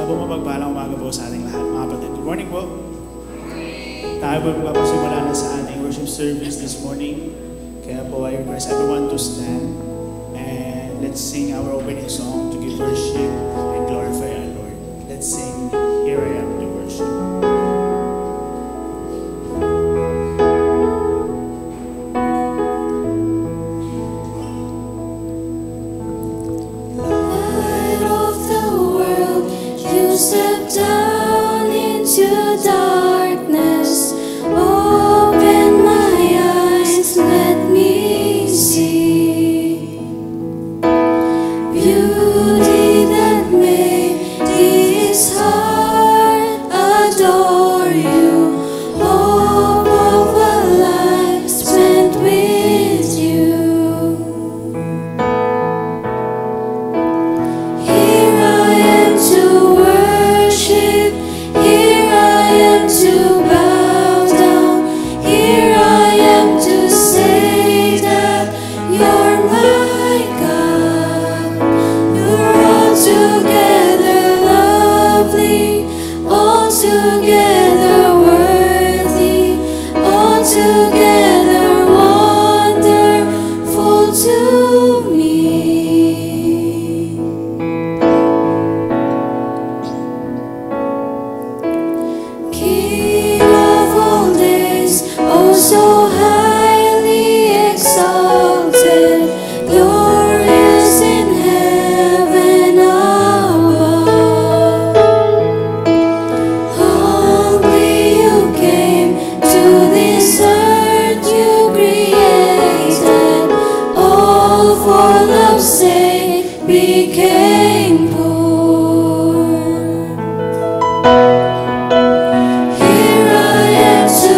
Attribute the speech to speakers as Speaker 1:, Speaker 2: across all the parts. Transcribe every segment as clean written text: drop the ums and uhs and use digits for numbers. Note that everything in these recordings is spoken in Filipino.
Speaker 1: po mapagpalang umaga po sa ating lahat, mga kapatid. Good morning po. Tayo po magpapasimula na sa ating worship service this morning. Kaya po I request everyone to stand and let's sing our opening song to give worship and glorify our Lord. Let's sing, Here I Am, the worship.
Speaker 2: Step down into darkness, open my eyes, let me see beauty that made this heart adore you, hope of a life spent with you. Here I am to here I am to bow down. Here I am to say that you're my God. You're altogether lovely, altogether worthy, altogether wonderful to me. So highly exalted, glorious in heaven above. Humbly you came to this earth you created, all for love's sake became poor. Here I am to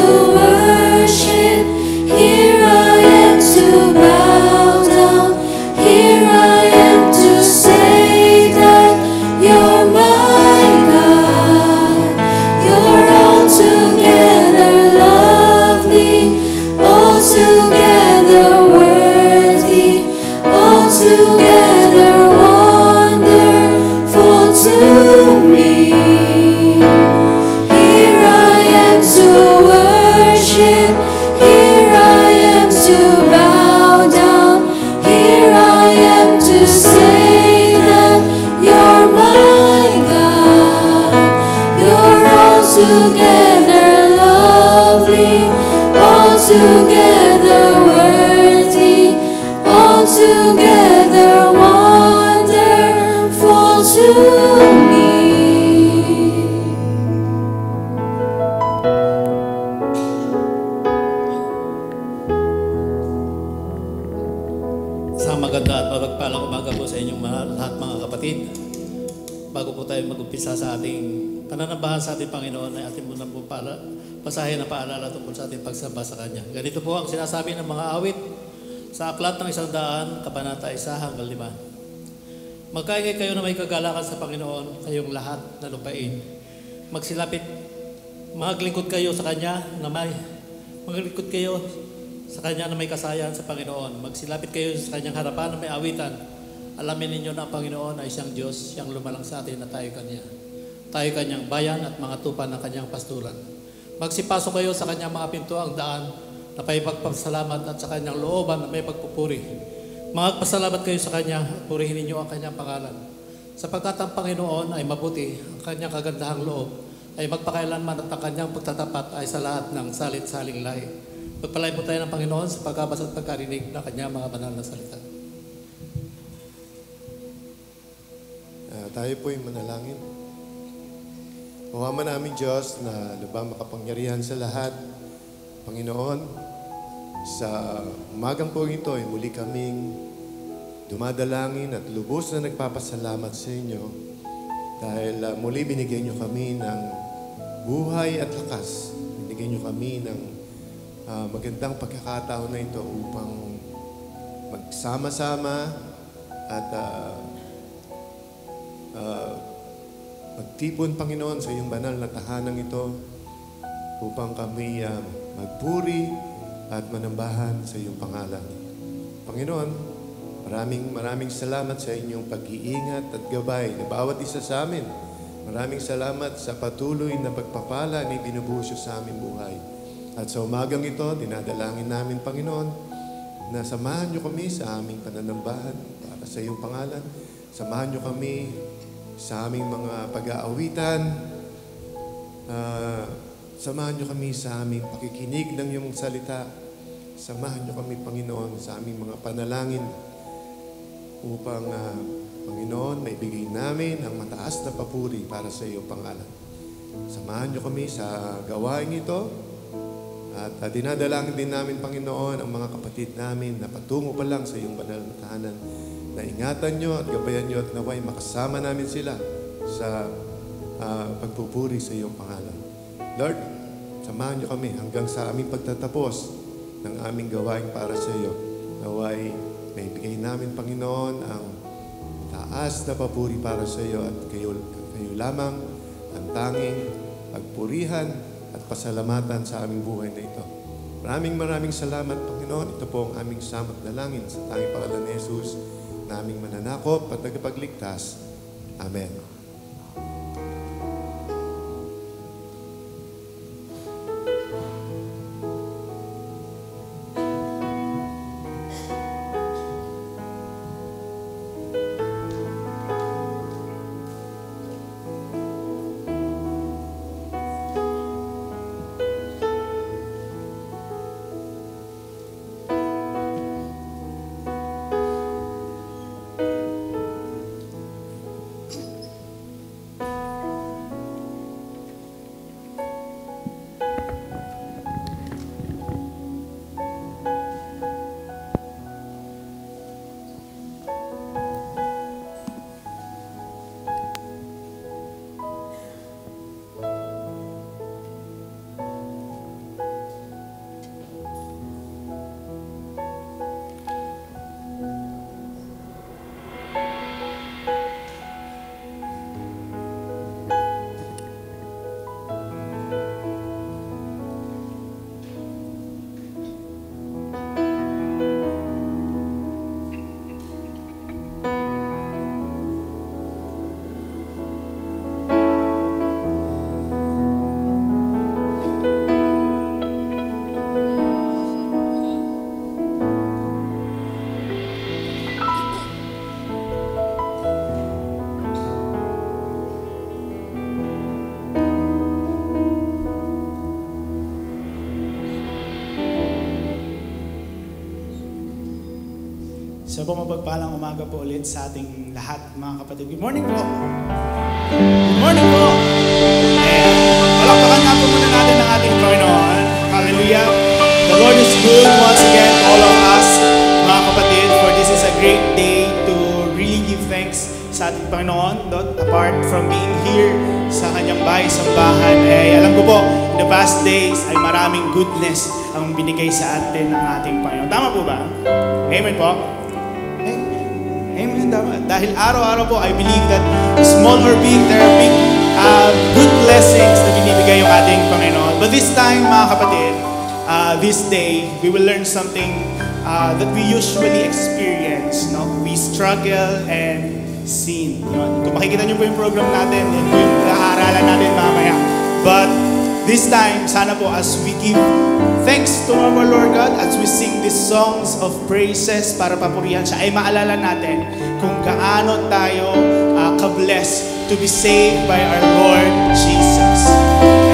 Speaker 2: here I am to bow down. Here I am to say that you're my God. You're altogether lovely, altogether worthy, altogether wonderful to me. Here I am to worship. Here I am to bow down. Here I am to say that you're my God. You're altogether lovely, altogether worthy, altogether wonderful to me.
Speaker 3: Maganda at mapagpalang umaga po sa inyong lahat mga kapatid. Bago po tayo mag-umpisa sa ating pananambahan sa ating Panginoon, ay ating muna po basahin na paalala tungkol sa ating pagsamba sa Kanya. Ganito po ang sinasabi ng mga awit sa Aklat ng 100, Kabanata 1 hanggang 5. Magkaingay kayo na may kagalakan sa Panginoon, kayong lahat na lupain. Magsilapit, maglingkod kayo sa Kanya na maglingkod kayo sa Kanya na may kasayan sa Panginoon. Magsilapit kayo sa Kanyang harapan na may awitan. Alamin ninyo na ang Panginoon ay siyang Diyos, siyang lumalang sa atin na tayo Kanya. Tayo Kanyang bayan at mga tupa ng Kanyang pasturan. Magsipasok kayo sa Kanyang mga pintuang daan na may pagpasalamat at sa Kanyang looban na may pagpupuri. Magpasalamat kayo sa Kanya at purihin ninyo ang Kanyang pangalan. Sapagkat ang Panginoon ay mabuti, ang Kanyang kagandahang loob ay magpakailanman at ang Kanyang pagtatapat ay sa lahat ng salit-saling lahi. Pagpalain po tayo ng Panginoon sa pagkabasa at pagkarinig na Kanya mga banal na salita.
Speaker 4: Tayo po'y manalangin. O Ama naming Diyos na lubhang makapangyarihan sa lahat, Panginoon, sa umagang po ito ay muli kaming dumadalangin at lubos na nagpapasalamat sa inyo dahil muli binigyan niyo kami ng buhay at lakas. Binigyan niyo kami ng magandang pagkakataon na ito upang magsama-sama at magtipon, Panginoon, sa iyong banal na tahanang ito upang kami magpuri at manambahan sa iyong pangalan. Panginoon, maraming salamat sa inyong pag-iingat at gabay na bawat isa sa amin Maraming salamat sa patuloy na pagpapala na ibinubuhos sa aming buhay. At sa umagang ito, dinadalangin namin, Panginoon, na samahan niyo kami sa aming pananambahan para sa iyong pangalan. Samahan niyo kami sa aming mga pag-aawitan. Samahan niyo kami sa aming pakikinig ng iyong salita. Samahan niyo kami, Panginoon, sa aming mga panalangin upang, Panginoon, maibigay namin ang mataas na papuri para sa iyong pangalan. Samahan niyo kami sa gawain ito. At dinadalangin din namin, Panginoon, ang mga kapatid namin na patungo pa lang sa iyong banal na tahanan. Na ingatan niyo at gabayan niyo at naway makasama namin sila sa pagpupuri sa iyong pangalan. Lord, samahan niyo kami hanggang sa aming pagtatapos ng aming gawain para sa iyo. Naway maibigay namin, Panginoon, ang taas na papuri para sa iyo at kayo lamang ang tanging pagpurihan at pasalamatan sa aming buhay na ito. Maraming salamat, Panginoon. Ito po ang aming samot dalangin sa tanging pangalan ni Jesus na aming mananakop at tagapagligtas. Amen.
Speaker 1: So po mapagpalang umaga po ulit sa ating lahat, mga kapatid. Good morning po! Good morning po! And palakpakan nga po muna natin ang ating Panginoon. Hallelujah! The Lord is good once again to all of us, mga kapatid, for this is a great day to really give thanks sa ating Panginoon. Apart from being here sa kanyang bahay-sambahan, alam ko po, in the past days ay maraming goodness ang binigay sa atin ng ating Panginoon. Tama po ba? Amen po? Amen. Dahil araw-araw po, I believe that small or big, there are big, good blessings na binibigay yung ating Panginoon. But this time, mga kapatid, this day, we will learn something that we usually experience. No? We struggle and sin. Kung makikita niyo po yung program natin, yun po yung nakaaralan natin mamaya. But this time, sana po as we give thanks to our Lord God, as we sing these songs of praises para papurihan siya, ay maalala natin kung gaano tayo ka-blessed to be saved by our Lord Jesus.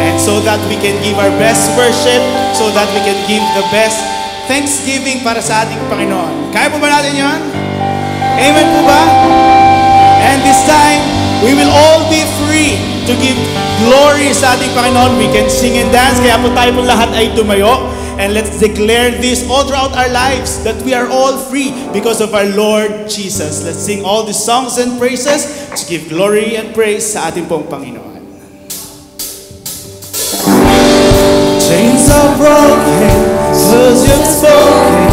Speaker 1: And so that we can give our best worship, so that we can give the best thanksgiving para sa ating Panginoon. Kaya po ba natin yun? Amen po ba? And this time, we will all be free to give glory sa ating Panginoon. We can sing and dance. Kaya po tayo po lahat ay tumayo. And let's declare this all throughout our lives, that we are all free because of our Lord Jesus. Let's sing all the songs and praises to give glory and praise sa ating pong Panginoon. Chains are broken, words you've spoken.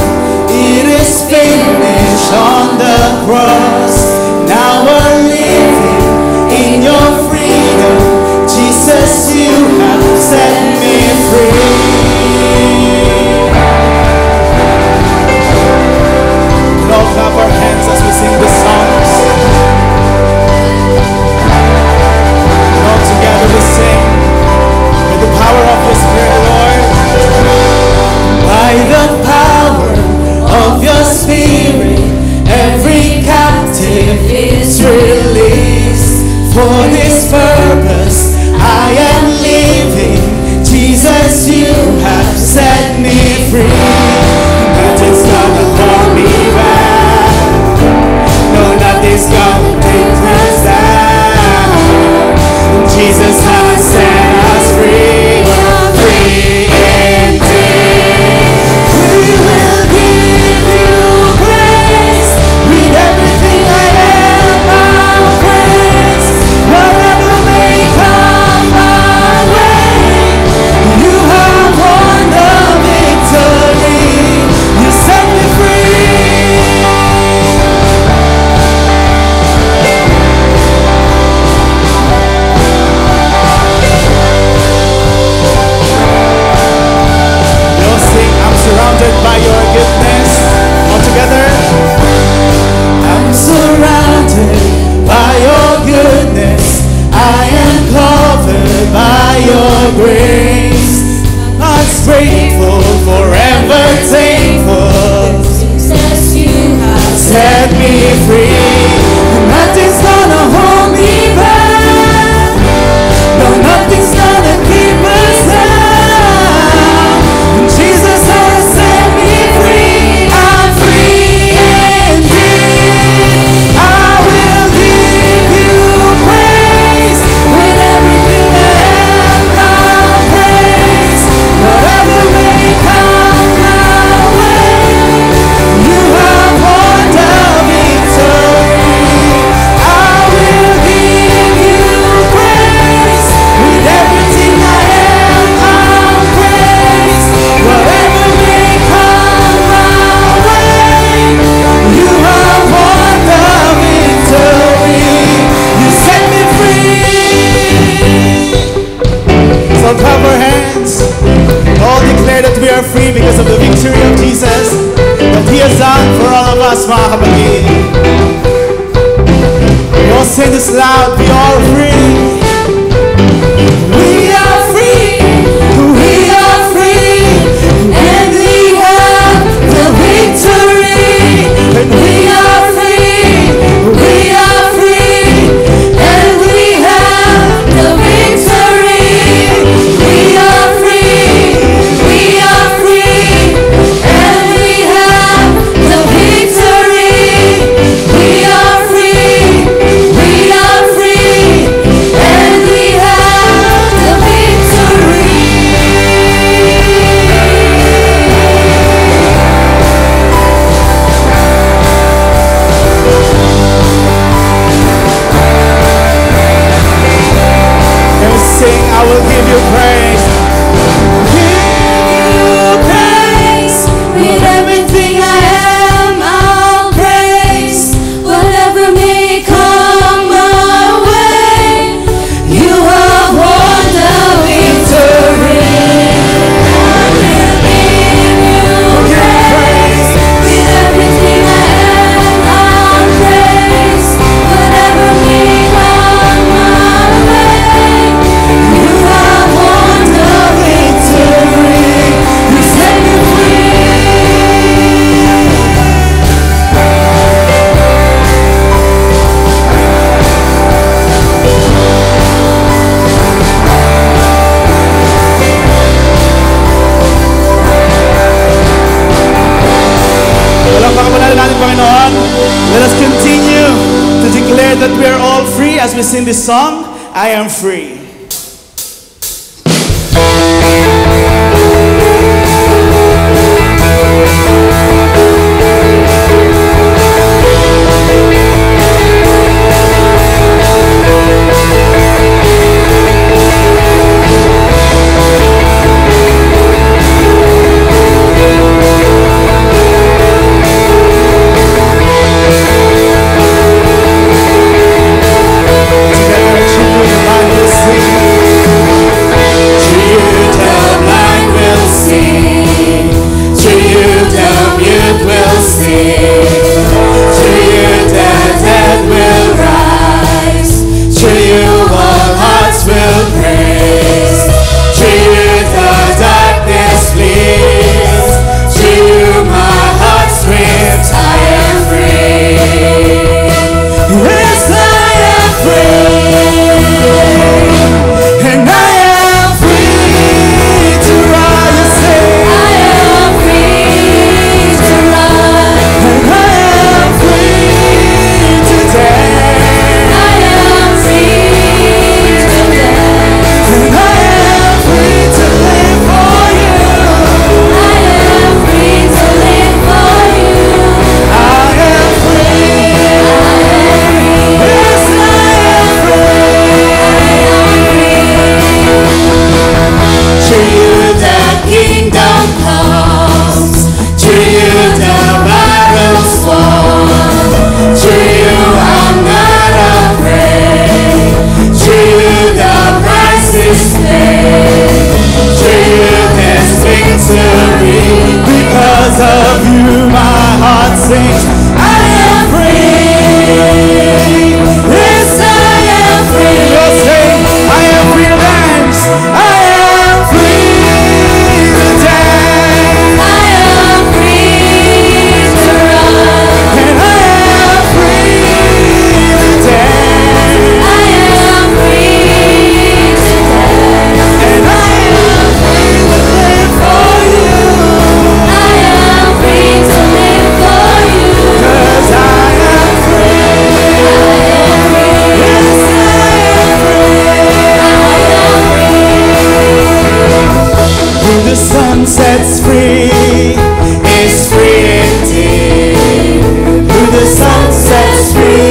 Speaker 1: It is finished on the cross. Now we're living in your freedom. Jesus, you have set me free. We'll all clap our hands as we sing the songs. set me free. Nothing's gonna hold me back. No, nothing's gonna keep us down. Jesus has set me free. I'm free indeed. I will give you praise. With everything I am, I'll praise. Whatever may come my way, you have won the victory. I will give you praise. With everything I am, I'll praise. Whatever may come my way, you have won the victory. You set me free. So clap our hands. All declare that we are free because of the victory of Jesus that He has done for all of us, mga kapatid. We all say this loud, we are free. We are free. We are free. And we have the victory. And we are free. We are free. And we have the victory. We are free. We are free. And we have the victory. We are free. We are free. And we have the victory. Let us sing, I will give you praise. Give you praise. With everything I am, I'll praise. Whatever may come my way, you have won the victory. I will give you praise. With everything I am, I'll praise. Whatever may come my way, you have won the victory. You set me free. Walang pakamalala natin, Panginoon. Let us continue to declare that we are all free as we sing this song, I am free. Together, children, the Bible says,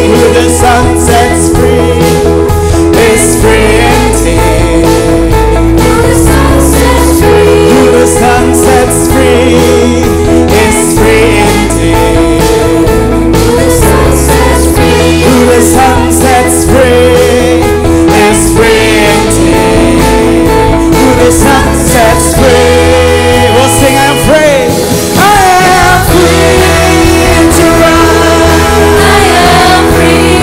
Speaker 1: Who the Son sets free is free indeed.
Speaker 2: Who the Son sets free
Speaker 1: Who the Son sets free is free indeed.
Speaker 2: Who the Son sets free
Speaker 1: Who the Son sets free is free indeed. Who the Son sets free. We'll sing, I am free. I am free to run.
Speaker 2: I am free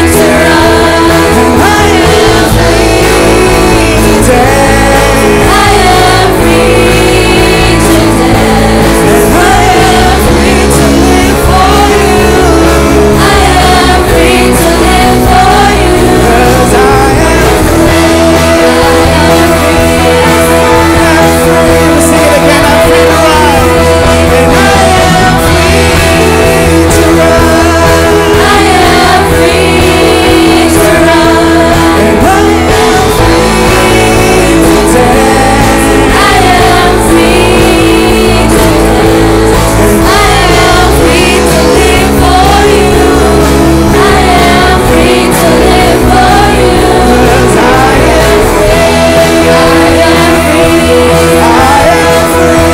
Speaker 2: to run.
Speaker 1: I am free to dance.
Speaker 2: I am free to dance.
Speaker 1: I am free to live for you.
Speaker 2: I am free to live for you.
Speaker 1: 'Cause I am free. We'll sing it again. I'm free to run. And I am free to run.
Speaker 2: I am free to run.
Speaker 1: And I am free to dance.
Speaker 2: I am free to dance. I am free to live for you. I am free to live for you.
Speaker 1: 'Cause I am free.
Speaker 2: I am free.
Speaker 1: I am free.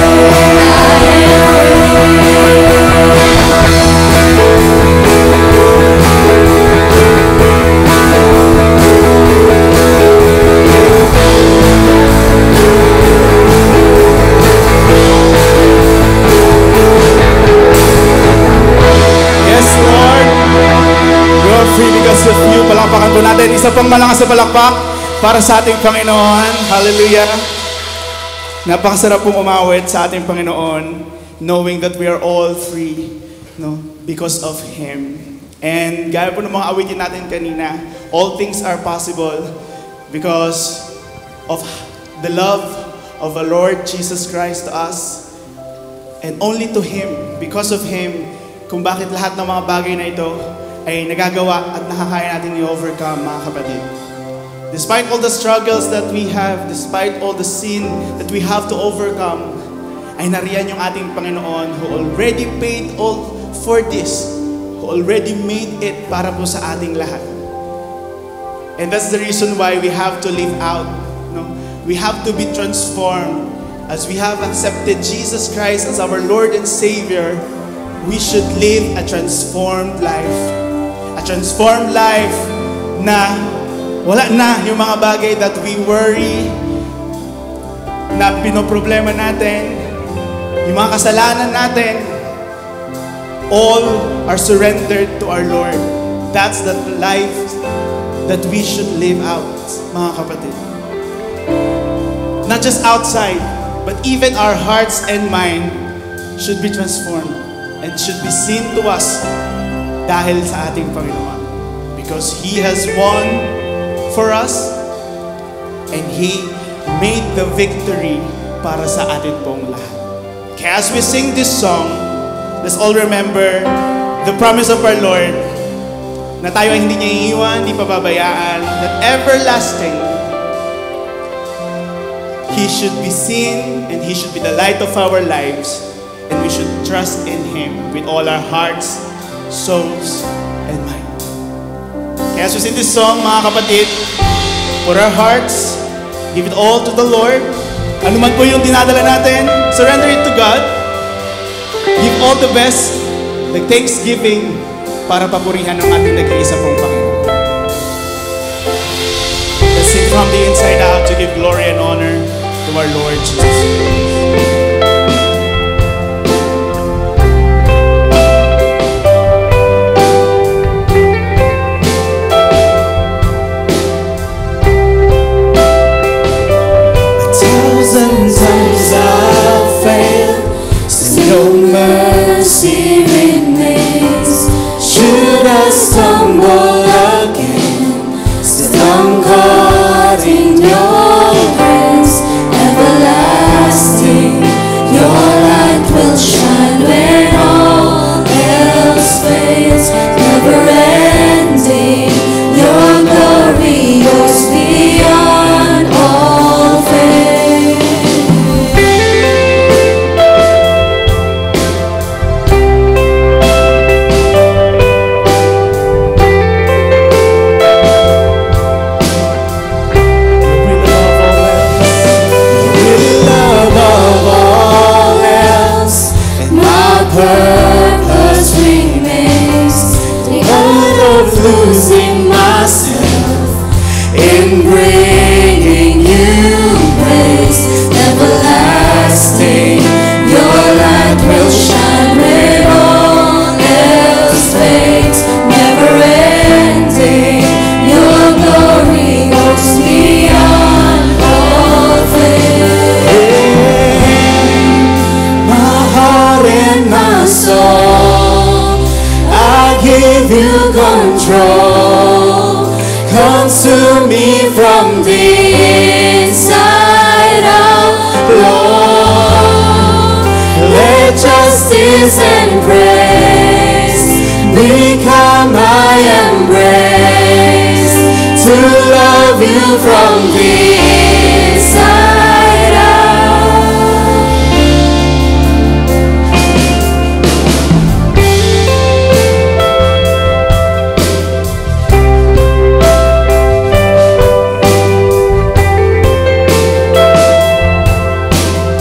Speaker 1: Yes, Lord. We are free because of you. Palakpakan po natin. Isa pang malakas na palakpak para sa ating Panginoon. Hallelujah. Napakasarap pong umawit sa ating Panginoon, knowing that we are all free, no, because of Him. And gaya po ng mga awitin natin kanina, all things are possible because of the love of our Lord Jesus Christ to us. And only to Him, because of Him, kung bakit lahat ng mga bagay na ito ay nagagawa at nakakaya natin i-overcome, mga kapatid. Despite all the struggles that we have, despite all the sin that we have to overcome, ay nariyan yung ating Panginoon who already paid all for this, who already made it para po sa ating lahat. And that's the reason why we have to live out. No? We have to be transformed. As we have accepted Jesus Christ as our Lord and Savior, we should live a transformed life. A transformed life na wala na yung mga bagay that we worry, na pinoproblema natin, yung mga kasalanan natin, all are surrendered to our Lord. That's the life that we should live out, mga kapatid. Not just outside, but even our hearts and mind should be transformed and should be seen to us dahil sa ating Panginoon. Because He has won for us and He made the victory para sa atin pong lahat. Kaya as we sing this song, let's all remember the promise of our Lord na tayo ay hindi niya iiwan, hindi pababayaan, that everlasting He should be seen and He should be the light of our lives, and we should trust in Him with all our hearts, souls, and mind. Kaya as we sing this song, mga kapatid, for our hearts, give it all to the Lord. Ano man po yung dinadala natin, surrender it to God. Give all the best, the thanksgiving, para papurihan ng ating nag-iisa pong Panginoon. Let's sing from the inside out to give glory and honor to our Lord Jesus Christ.
Speaker 2: Sometimes I'll fail, still no mercy remains. Should I stumble again, still I'm caught in your grace, everlasting. in bringing you praise everlasting. Your light will shine where all else fades, never ending. Your glory goes beyond all things. My heart and my soul, I give you control. Consume me from the inside out, Lord. Let justice and praise become my embrace, to love you from the inside out.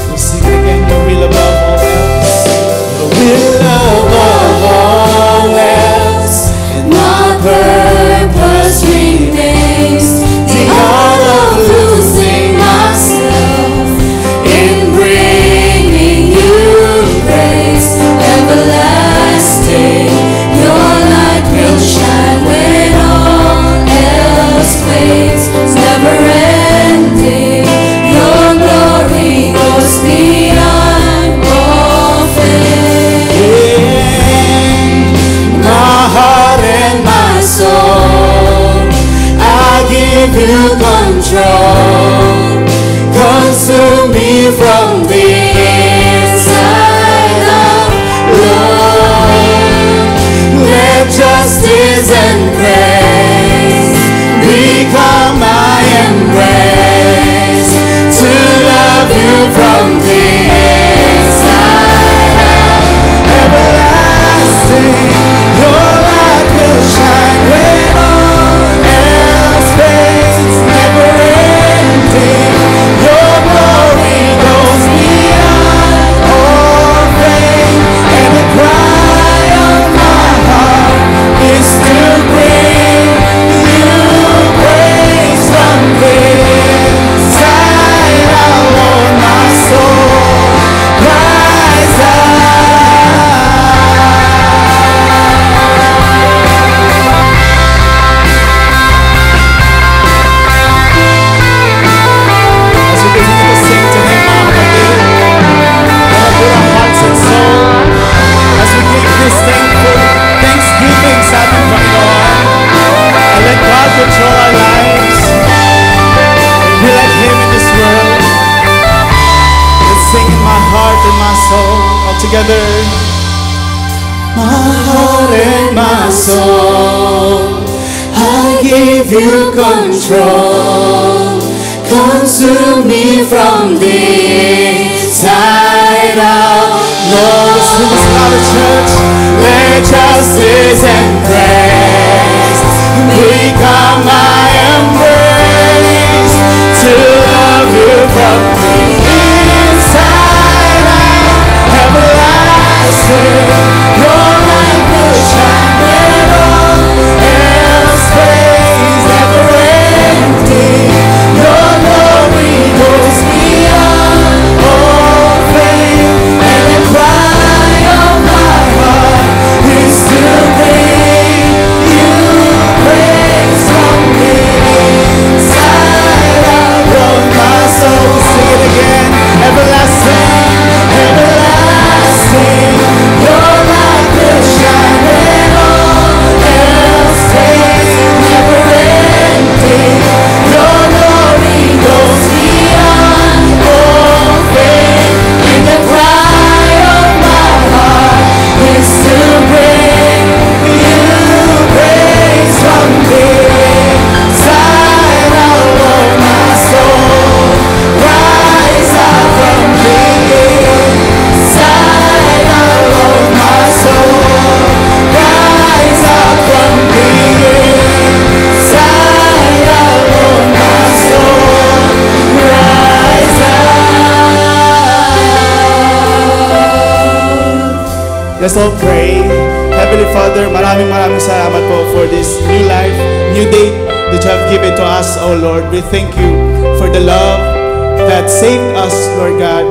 Speaker 1: We'll sing it again. Your will above all else.
Speaker 2: Your will above all else, and my purpose remains. The art of losing myself in bringing you grace everlasting. Your light will shine when all else fades. It's never ending. Your glory goes beyond all things. My heart and my soul, I give you control. Consume me from the inside out, Lord. Let justice and praise become my embrace, to love you from the inside out. Everlasting, your light will shine when all else fades, never ending. Your glory goes beyond all fame, and the cry of my heart is to bring you praise from the inside out. Lord, my soul cries
Speaker 1: As we continue to sing to Him, mga kapatid, let us put our hearts and soul as we give this thanksgiving sa ating Panginoon. And let God control our lives. And be like Him in this world. Let's sing in my heart and my soul all together.
Speaker 2: my heart and my soul, I give you control. Consume me from the inside out, Lord.
Speaker 1: Sing this loud, church.
Speaker 2: Let justice and praise become my embrace, to love you from the inside out. Everlasting, your light will shine when all else fades, never ending. Your glory goes beyond all fame, and the cry of my heart is to bring you praise from the inside out. Lord, my soul, sing it again. Everlasting, everlasting, your light will shine when all else fades, never ending. Your glory goes beyond all fame, and the cry of my heart is to bring you praise from the inside out. Lord, my soul, rise up from the inside out. Lord, my soul, rise up from the inside out. Lord, my soul, rise up.
Speaker 1: Let's all pray. Heavenly Father, maraming salamat po for this new life, new day that you have given to us, O Lord. We thank you for the love that saved us, Lord God,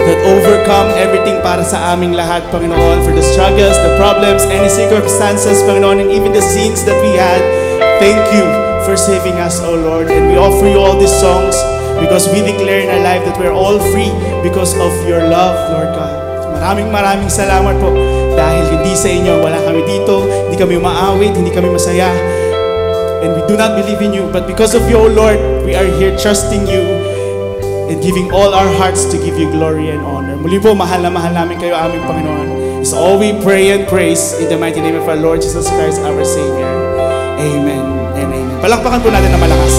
Speaker 1: that overcome everything para sa aming lahat, Panginoon, for the struggles, the problems, any circumstances, Panginoon, and even the sins that we had. Thank you for saving us, O Lord. And we offer you all these songs because we declare in our life that we're all free because of your love, Lord God. Maraming salamat po dahil hindi sa inyo, wala kami dito, hindi kami umaawit, hindi kami masaya. And we do not believe in you, but because of you, O Lord, we are here trusting you and giving all our hearts to give you glory and honor. Muli po, mahal namin kayo, aming Panginoon. It's all we pray and praise in the mighty name of our Lord Jesus Christ, our Savior. Amen and amen. Palakpakan po natin na malakas.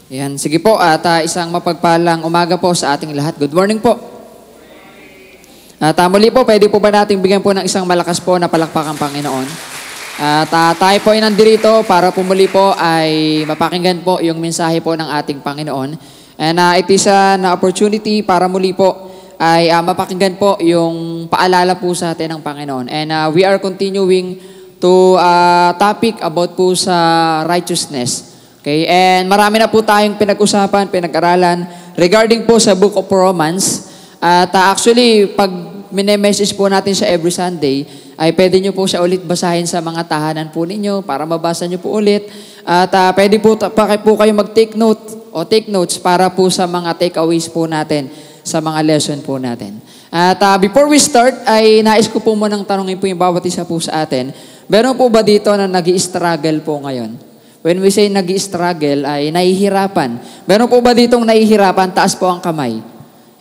Speaker 5: Yan, sige po, at isang mapagpalang umaga po sa ating lahat. Good morning po. At muli po, pwede po ba natin bigyan po ng isang malakas po na palakpakang Panginoon? At tayo po ay nandirito para po muli po ay mapakinggan po yung mensahe po ng ating Panginoon. And it is an opportunity para muli po ay mapakinggan po yung paalala po sa atin ng Panginoon. And we are continuing to topic about po sa righteousness. Okay, and marami na po tayong pinag-usapan, pinag-aralan regarding po sa Book of Romans. At actually, pag mini-message po natin siya every Sunday, ay pwede nyo po siya ulit basahin sa mga tahanan po ninyo para mabasa nyo po ulit. At pwede po kayo mag-take note o take notes para po sa mga takeaways po natin sa mga lesson po natin. At before we start, ay nais ko po munang tanongin po yung bawat isa po sa atin. Meron po ba dito na nag-i-struggle po ngayon? When we say nag-i-struggle, ay nahihirapan. Meron po ba ditong nahihirapan? Taas po ang kamay.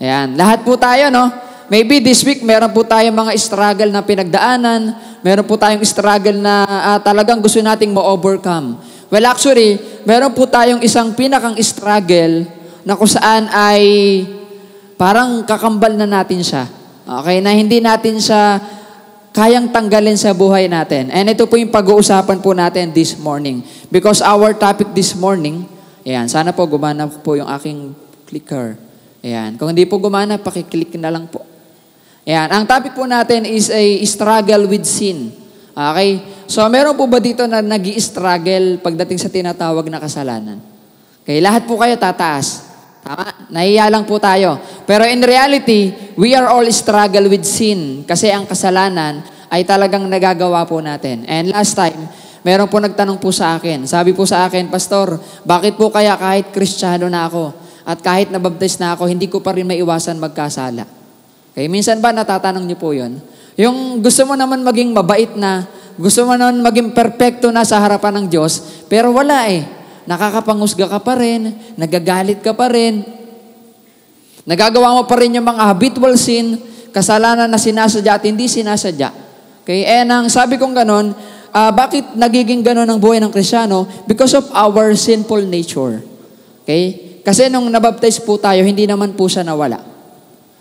Speaker 5: Ayan. Lahat po tayo, no? Maybe this week, meron po tayong mga struggle na pinagdaanan. Meron po tayong struggle na talagang gusto nating ma-overcome. Well, actually, meron po tayong isang pinakang struggle na kung saan ay parang kakambal na natin siya. Okay? Na hindi natin siya kayang tanggalin sa buhay natin. And ito po yung pag-uusapan po natin this morning. Because our topic this morning, ayan, sana po gumana po yung aking clicker. Ayan, kung hindi po gumana, pakiclick na lang po. Ayan, ang topic po natin is a struggle with sin. Okay? So, meron po ba dito na nag-i-struggle pagdating sa tinatawag na kasalanan? Okay, lahat po kayo tataas. Tama? Nahiya lang po tayo. Pero in reality, we are all struggle with sin kasi ang kasalanan ay talagang nagagawa po natin. And last time, meron po nagtanong po sa akin. Sabi po sa akin, Pastor, bakit po kaya kahit Kristiyano na ako at kahit nabaptize na ako, hindi ko pa rin maiwasan magkasala? Okay, minsan ba natatanong niyo po yun? Yung gusto mo naman maging mabait na, gusto mo naman maging perfecto na sa harapan ng Diyos, pero wala eh. Nakakapangusga ka pa rin, nagagalit ka pa rin, nagagawa mo pa rin yung mga habitual sin, kasalanan na sinasadya at hindi sinasadya. Okay? And ang sabi kong ganon, bakit nagiging ganon ang buhay ng Kristiyano? Because of our sinful nature. Okay? Kasi nung nabaptize po tayo, hindi naman po siya nawala.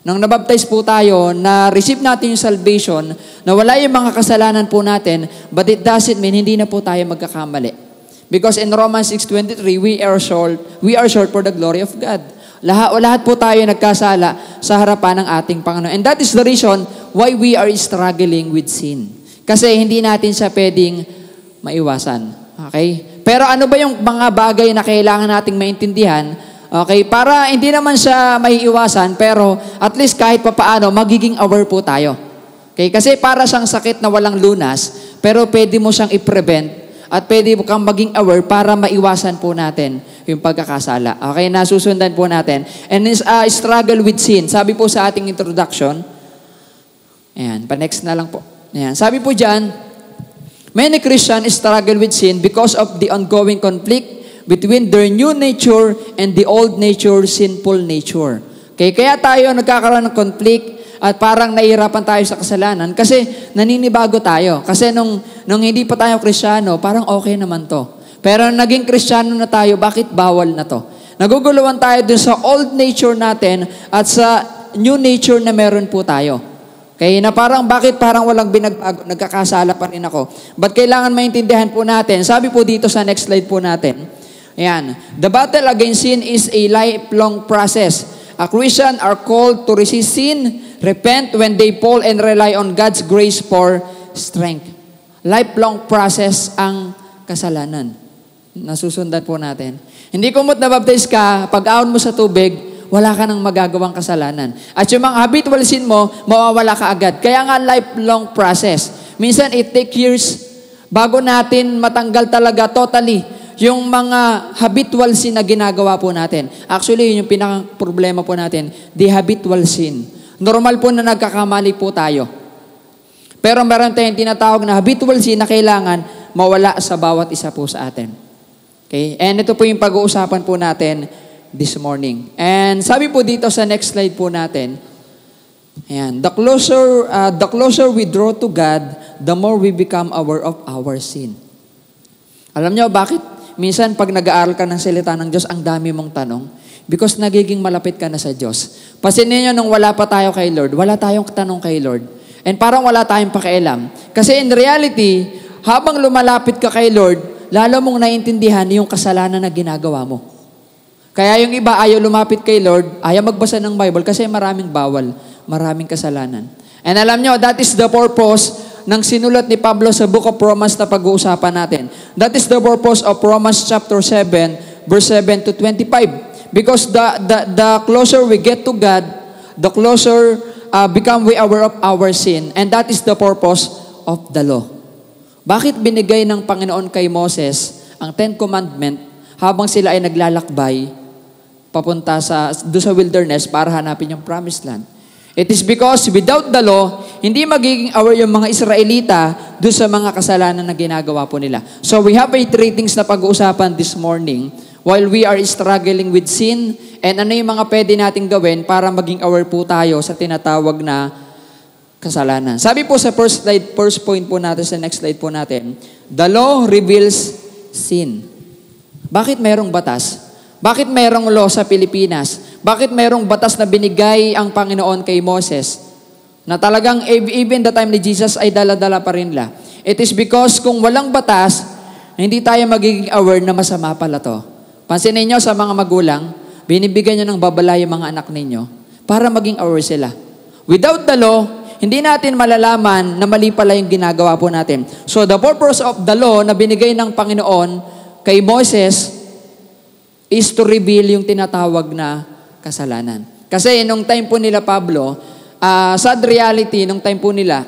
Speaker 5: Nung nabaptize po tayo, na-receive natin yung salvation, nawala yung mga kasalanan po natin, but it doesn't mean hindi na po tayo magkakamali. Because in Romans 6:23, we are short for the glory of God. Lahat po tayo nagkasala sa harapan ng ating Panginoon. And that is the reason why we are struggling with sin. Kasi hindi natin siya pwedeng maiwasan. Okay? Pero ano ba yung mga bagay na kailangan nating maintindihan? Okay? Para hindi naman siya maiiwasan, pero at least kahit papaano, magiging aware po tayo. Okay? Kasi para siyang sakit na walang lunas, pero pwede mo siyang i-prevent at pwede kang maging aware para maiwasan po natin yung pagkakasala. Okay, nasusundan po natin. And this struggle with sin. Sabi po sa ating introduction, ayan, pa-next na lang po. Ayan. Sabi po dyan, many Christians struggle with sin because of the ongoing conflict between their new nature and the old nature, sinful nature. Okay, kaya tayo nagkakaroon ng conflict at parang nahihirapan tayo sa kasalanan kasi naninibago tayo. Kasi nung hindi pa tayo Kristiyano, parang okay naman to. Pero naging Kristiyano na tayo, bakit bawal na to? Naguguluhan tayo dun sa old nature natin at sa new nature na meron po tayo. Okay, na parang bakit parang walang binagbago, nagkakasala pa rin ako. But kailangan maintindihan po natin. Sabi po dito sa next slide po natin. Ayan. The battle against sin is a lifelong process. A Christian are called to resist sin, repent when they fall, and rely on God's grace for strength. Lifelong process ang kasalanan. Nasusundan po natin. Hindi kumot na baptize ka, pag-ahon mo sa tubig, wala ka nang magagawang kasalanan. At yung mga habitual sin mo, mawawala ka agad. Kaya nga lifelong process. Minsan it takes years bago natin matanggal talaga totally yung mga habitual sin na ginagawa po natin. Actually, yun yung pinaka-problema po natin, the habitual sin. Normal po na nagkakamali po tayo. Pero meron tayong tinatawag na habitual sin na kailangan mawala sa bawat isa po sa atin. Okay? And ito po yung pag-uusapan po natin this morning. And sabi po dito sa next slide po natin, ayan, the closer we draw to God, the more we become aware of our sin. Alam niyo bakit? Minsan, pag nag-aaral ka ng salita ng Diyos, ang dami mong tanong. Because nagiging malapit ka na sa Diyos. Pansinin niyo, nung wala pa tayo kay Lord, wala tayong tanong kay Lord. And parang wala tayong pakialam. Kasi in reality, habang lumalapit ka kay Lord, lalo mong naiintindihan yung kasalanan na ginagawa mo. Kaya yung iba ayaw lumapit kay Lord, ayaw magbasa ng Bible kasi maraming bawal, maraming kasalanan. And alam niyo, that is the purpose ng sinulat ni Pablo sa Book of Romans na pag-uusapan natin. That is the purpose of Romans chapter 7, verse 7 to 25. Because the closer we get to God, the closer become we aware of our sin. And that is the purpose of the law. Bakit binigay ng Panginoon kay Moses ang Ten Commandment habang sila ay naglalakbay papunta doon sa wilderness para hanapin yung promised land? It is because without the law, hindi magiging aware yung mga Israelita doon sa mga kasalanan na ginagawa po nila. So we have 8 things na pag-uusapan this morning while we are struggling with sin and ano yung mga pwede nating gawin para maging aware po tayo sa tinatawag na kasalanan. Sabi po sa first point po natin, sa next slide po natin, the law reveals sin. Bakit mayroong batas? Bakit mayroong law sa Pilipinas? Bakit mayroong batas na binigay ang Panginoon kay Moses? Na talagang even the time ni Jesus ay dala-dala pa rin la. It is because kung walang batas, hindi tayo magiging aware na masama pala to. Pansinin niyo sa mga magulang, binibigyan niyo ng babala yung mga anak ninyo para maging aware sila. Without the law, hindi natin malalaman na mali pala yung ginagawa po natin. So the purpose of the law na binigay ng Panginoon kay Moses is to reveal yung tinatawag na kasalanan. Kasi nung time po nila Pablo, sad reality, nung time po nila,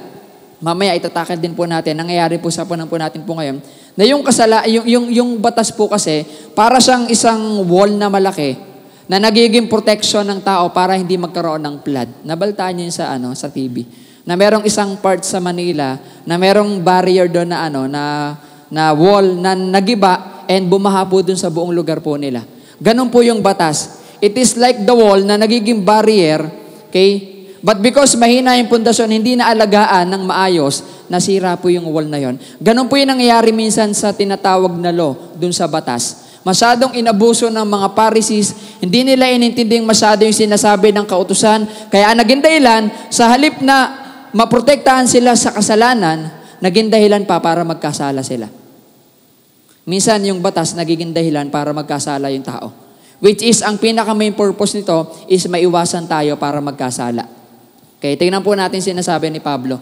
Speaker 5: mamaya itatakal din po natin, nangyayari po sa panahon po natin po ngayon, na yung batas po kasi, para siyang isang wall na malaki, na nagiging protection ng tao para hindi magkaroon ng flood. Nabaltaan niyo yun sa TV. Na merong isang part sa Manila, na merong barrier doon na wall na nagiba, and bumaha po dun sa buong lugar po nila. Ganun po yung batas. It is like the wall na nagiging barrier, okay? But because mahina yung pundasyon, hindi na alagaan ng maayos, nasira po yung wall na yon. Ganun po yung nangyayari minsan sa tinatawag na law dun sa batas. Masyadong inabuso ng mga Pharisees, hindi nila inintinding masyado yung sinasabi ng kautusan, kaya naging dahilan, sa halip na maprotektahan sila sa kasalanan, naging dahilan pa para magkasala sila. Minsan, yung batas nagiging dahilan para magkasala yung tao. Which is, ang pinaka-main purpose nito is maiwasan tayo para magkasala. Okay, tingnan po natin sinasabi ni Pablo.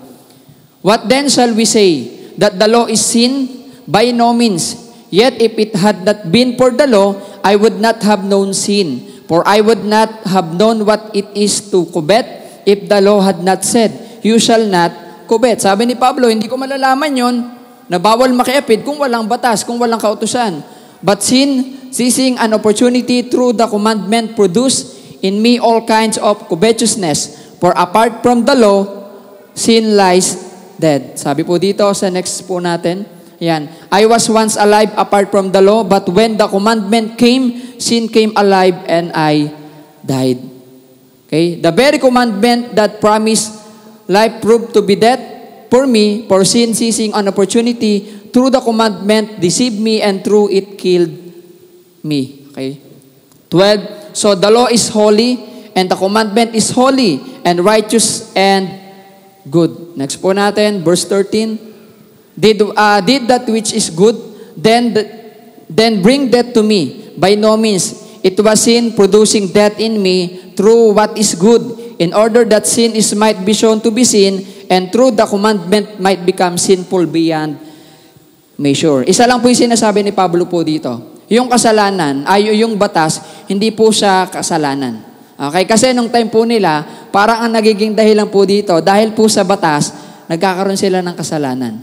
Speaker 5: What then shall we say? That the law is sin? By no means. Yet if it had not been for the law, I would not have known sin. For I would not have known what it is to covet if the law had not said, you shall not covet. Sabi ni Pablo, hindi ko malalaman yon na bawal makiapid kung walang batas, kung walang kautusan. But sin, seizing an opportunity through the commandment, produced in me all kinds of covetousness. For apart from the law, sin lies dead. Sabi po dito sa next po natin, yan. I was once alive apart from the law, but when the commandment came, sin came alive and I died. Okay? The very commandment that promised life proved to be death for me, for sin seizing an opportunity through the commandment deceived me and through it killed me. Okay? 12. So the law is holy and the commandment is holy and righteous and good. Next po natin, verse 13. Did that which is good, then bring death to me. By no means. It was sin producing death in me through what is good, in order that sin might be shown to be sin, and through the commandment might become sinful beyond measure. Isa lang po yung sinasabi ni Pablo po dito. Yung kasalanan, yung batas, hindi po siya kasalanan. Okay? Kasi nung time po nila, parang ang nagiging dahilan po dito, dahil po sa batas, nagkakaroon sila ng kasalanan.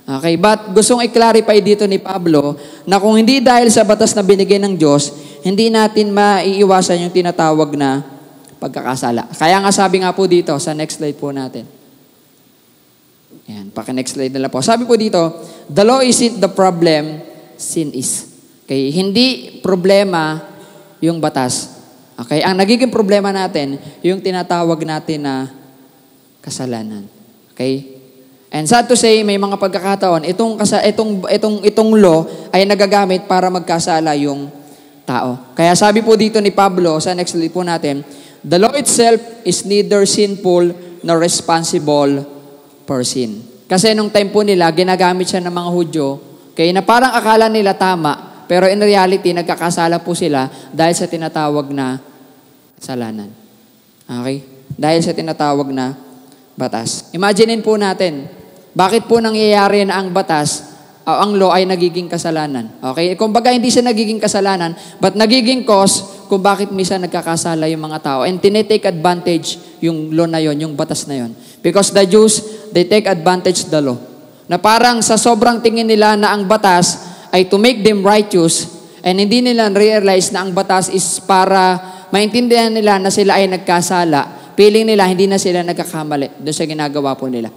Speaker 5: Okay? But gustong i-clarify dito ni Pablo na kung hindi dahil sa batas na binigay ng Diyos, hindi natin maiiwasan yung tinatawag na pagkakasala. Kaya nga sabi nga po dito, sa next slide po natin. Yan, paki-next slide na lang po. Sabi po dito, the law isn't the problem, sin is. Okay? Hindi problema yung batas. Okay? Ang nagiging problema natin, yung tinatawag natin na kasalanan. Okay? And sad to say, may mga pagkakataon, itong law ay nagagamit para magkasala yung tao. Kaya sabi po dito ni Pablo, sa next slide po natin, the law itself is neither sinful nor responsible for sin. Kasi nung time po nila, ginagamit siya ng mga Hudyo, kaya na parang akala nila tama, pero in reality, nagkakasala po sila dahil sa tinatawag na kasalanan. Okay? Dahil sa tinatawag na batas. Imaginein po natin, bakit po nangyayari na ang batas, ang law ay nagiging kasalanan? Okay? Kung baga hindi siya nagiging kasalanan, but nagiging cause kung bakit misa nagkakasala yung mga tao. And tinetake advantage yung law na yon, yung batas na yon. Because the Jews, they take advantage the law. Na parang sa sobrang tingin nila na ang batas ay to make them righteous, and hindi nila realize na ang batas is para maintindihan nila na sila ay nagkasala. Feeling nila hindi na sila nagkakamali doon sa ginagawa po nila.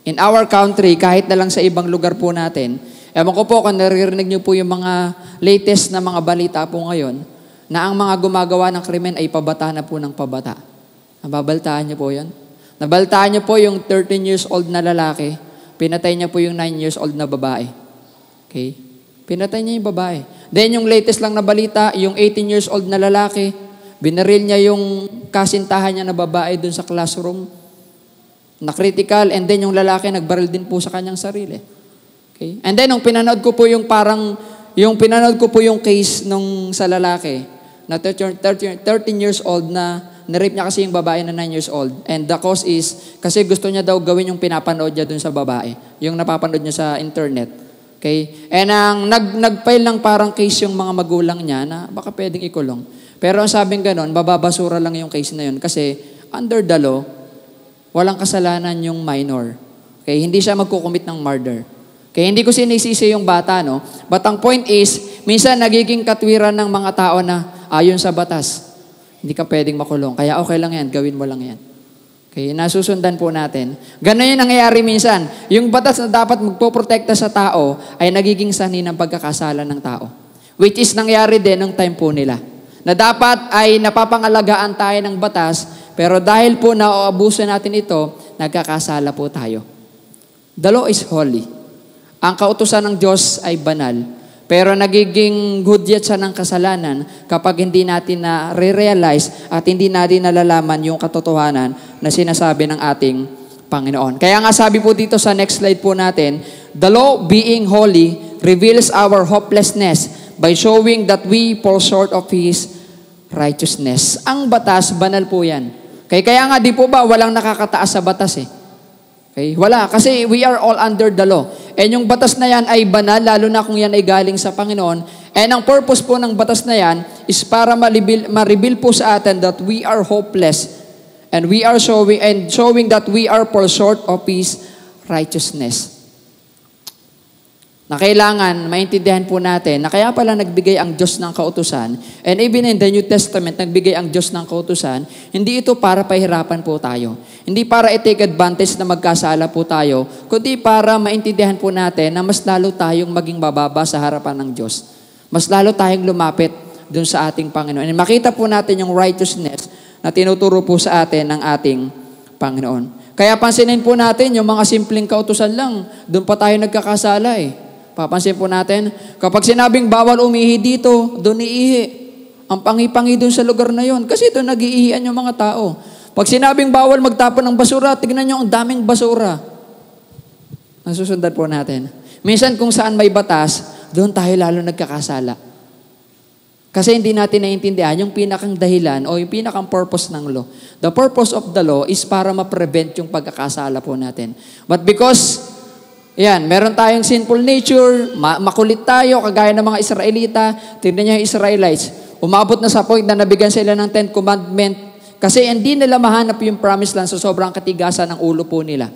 Speaker 5: In our country, kahit na lang sa ibang lugar po natin, ewan ko po kung naririnig niyo po yung mga latest na mga balita po ngayon, na ang mga gumagawa ng krimen ay pabata na po ng pabata. Nababaltaan niyo po yan? Nabaltaan niyo po yung 13 years old na lalaki, pinatay niya po yung 9 years old na babae. Okay? Pinatay niya yung babae. Then yung latest lang na balita, yung 18 years old na lalaki, binaril niya yung kasintahan niya na babae dun sa classroom, na critical, and then yung lalaki nagbaril din po sa kanyang sarili. Okay? And then nung pinanood ko po yung case nung sa lalaki na 13 years old na nirape niya kasi yung babae na 9 years old. And the cause is kasi gusto niya daw gawin yung pinapanood niya dun sa babae, yung napapanood niya sa internet. Okay? And ang nag-file lang parang case yung mga magulang niya na baka pwedeng ikulong. Pero ang sabing ganon, bababasura lang yung case na yun kasi under the law, walang kasalanan yung minor. Okay? Hindi siya magkukumit ng murder. Okay? Hindi ko sinisisi yung bata, no? But ang point is, minsan nagiging katwiran ng mga tao na ayon sa batas. Hindi ka pwedeng makulong. Kaya okay lang yan, gawin mo lang yan. Okay? Nasusundan po natin. Ganun yung nangyayari minsan. Yung batas na dapat magpoprotekta sa tao ay nagiging sanhi ng pagkakasala ng tao. Which is nangyari din ng time po nila. Na dapat ay napapangalagaan tayo ng batas, pero dahil po nauabuso natin ito, nagkakasala po tayo. The law is holy. Ang kautusan ng Diyos ay banal. Pero nagiging hudyat siya ng kasalanan kapag hindi natin na-realize at hindi natin nalalaman yung katotohanan na sinasabi ng ating Panginoon. Kaya nga sabi po dito sa next slide po natin, the law being holy reveals our hopelessness by showing that we fall short of His righteousness. Ang batas, banal po yan. Kaya nga di po ba walang nakakataas sa batas eh. Okay? Wala. Kasi we are all under the law. And yung batas na yan ay banal, lalo na kung yan ay galing sa Panginoon. And ang purpose po ng batas na yan is para ma-reveal po sa atin that we are hopeless. And we are showing that we are fall short of His righteousness. na kailangan maintindihan po natin na kaya pala nagbigay ang Diyos ng kautusan, and even in the New Testament, nagbigay ang Diyos ng kautusan, hindi ito para pahirapan po tayo. Hindi para i-take advantage na magkasala po tayo, kundi para maintindihan po natin na mas lalo tayong maging bababa sa harapan ng Diyos. Mas lalo tayong lumapit dun sa ating Panginoon. And makita po natin yung righteousness na tinuturo po sa atin ng ating Panginoon. Kaya pansinin po natin, yung mga simpleng kautusan lang, dun pa tayo nagkakasala eh. Papansin po natin, kapag sinabing bawal umihi dito, doon iihi. Ang pangi-pangi doon sa lugar na yon. Kasi doon nag-iihian yung mga tao. Pag sinabing bawal magtapon ng basura, tignan nyo ang daming basura. Nasusundan po natin. Minsan kung saan may batas, doon tayo lalo nagkakasala. Kasi hindi natin naiintindihan yung pinakang dahilan o yung pinakang purpose ng law. The purpose of the law is para ma-prevent yung pagkakasala po natin. But because meron tayong sinful nature, makulit tayo, kagaya ng mga Israelita. Tignan niyo yung Israelites. Umabot na sa point na nabigyan sila ng 10 Commandment kasi hindi nila mahanap yung promised land sa sobrang katigasan ng ulo po nila.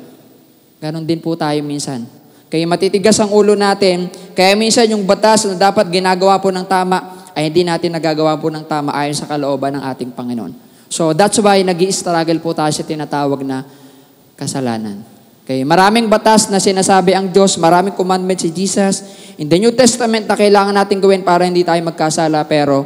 Speaker 5: Ganon din po tayo minsan. Kaya matitigas ang ulo natin, kaya minsan yung batas na dapat ginagawa po ng tama, ay hindi natin nagagawa po ng tama ayon sa kalooban ng ating Panginoon. So that's why nag-i-struggle po tayo sa tinatawag na kasalanan. Okay, maraming batas na sinasabi ang Diyos, maraming commandment si Jesus. In the New Testament na kailangan natin gawin para hindi tayo magkasala, pero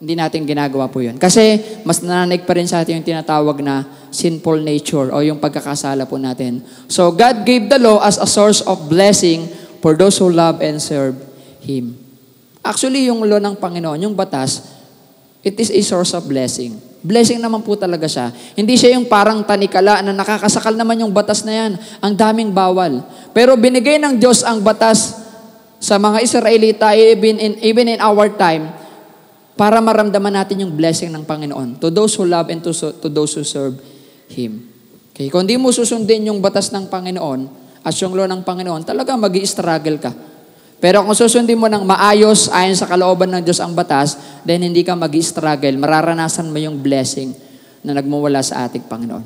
Speaker 5: hindi natin ginagawa po yun. Kasi mas nananig pa rin sa atin yung tinatawag na sinful nature o yung pagkakasala po natin. So God gave the law as a source of blessing for those who love and serve Him. Actually, yung law ng Panginoon, yung batas, it is a source of blessing. Blessing naman po talaga siya. Hindi siya yung parang tanikala na nakakasakal naman yung batas na yan. Ang daming bawal. Pero binigay ng Diyos ang batas sa mga Israelita, even in our time, para maramdaman natin yung blessing ng Panginoon. To those who love and to those who serve Him. Okay? Kung di mo susundin yung batas ng Panginoon, at yung law ng Panginoon, talaga mag-i-struggle ka. Pero kung susundin mo ng maayos, ayon sa kalooban ng Diyos ang batas, then hindi ka mag-i-struggle. Mararanasan mo yung blessing na nagmumula sa ating Panginoon.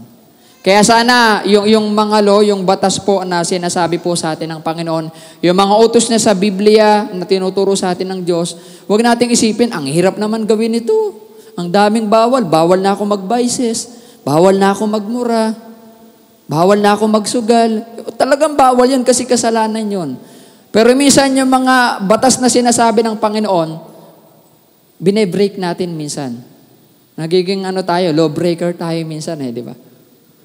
Speaker 5: Kaya sana, yung mga law, yung batas po na sinasabi po sa atin ng Panginoon, yung mga utos na sa Biblia na tinuturo sa atin ng Diyos, huwag nating isipin, ang hirap naman gawin ito. Ang daming bawal. Bawal na ako mag-vices. Bawal na ako magmura. Bawal na ako magsugal. Talagang bawal yun kasi kasalanan yun. Pero minsan yung mga batas na sinasabi ng Panginoon, binebreak natin minsan. Nagiging tayo, lawbreaker tayo minsan di ba?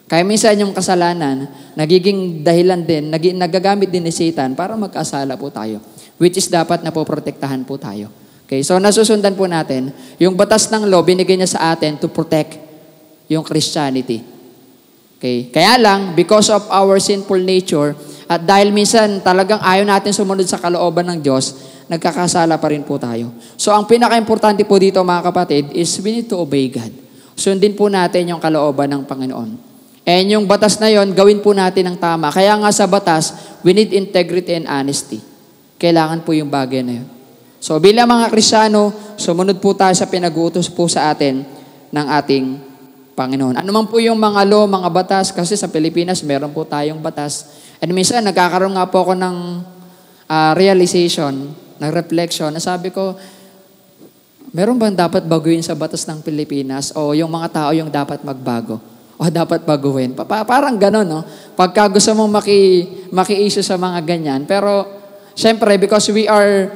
Speaker 5: Kaya minsan yung kasalanan, nagiging dahilan din, nagagamit din ni Satan para magkasala po tayo. Which is dapat na poprotektahan po tayo. Okay, so nasusundan po natin, yung batas ng law, binigay niya sa atin to protect yung Christianity. Okay, kaya lang, because of our sinful nature, at dahil minsan talagang ayaw natin sumunod sa kalooban ng Diyos, nagkakasala pa rin po tayo. So ang pinaka-importante po dito mga kapatid is we need to obey God. Sundin po natin yung kalooban ng Panginoon. And yung batas na yon, gawin po natin ng tama. Kaya nga sa batas, we need integrity and honesty. Kailangan po yung bagay na yun. So bilang mga Kristiyano, sumunod po tayo sa pinag-uutos po sa atin ng ating Panginoon. Ano man po yung mga law, mga batas, kasi sa Pilipinas meron po tayong batas. And minsan, nagkakaroon nga po ako ng realization, ng reflection, na sabi ko, meron bang dapat baguhin sa batas ng Pilipinas o yung mga tao yung dapat magbago? O dapat baguhin? Parang gano'n, no? Pagka gusto mong maki-issue sa mga ganyan. Pero, syempre, because we are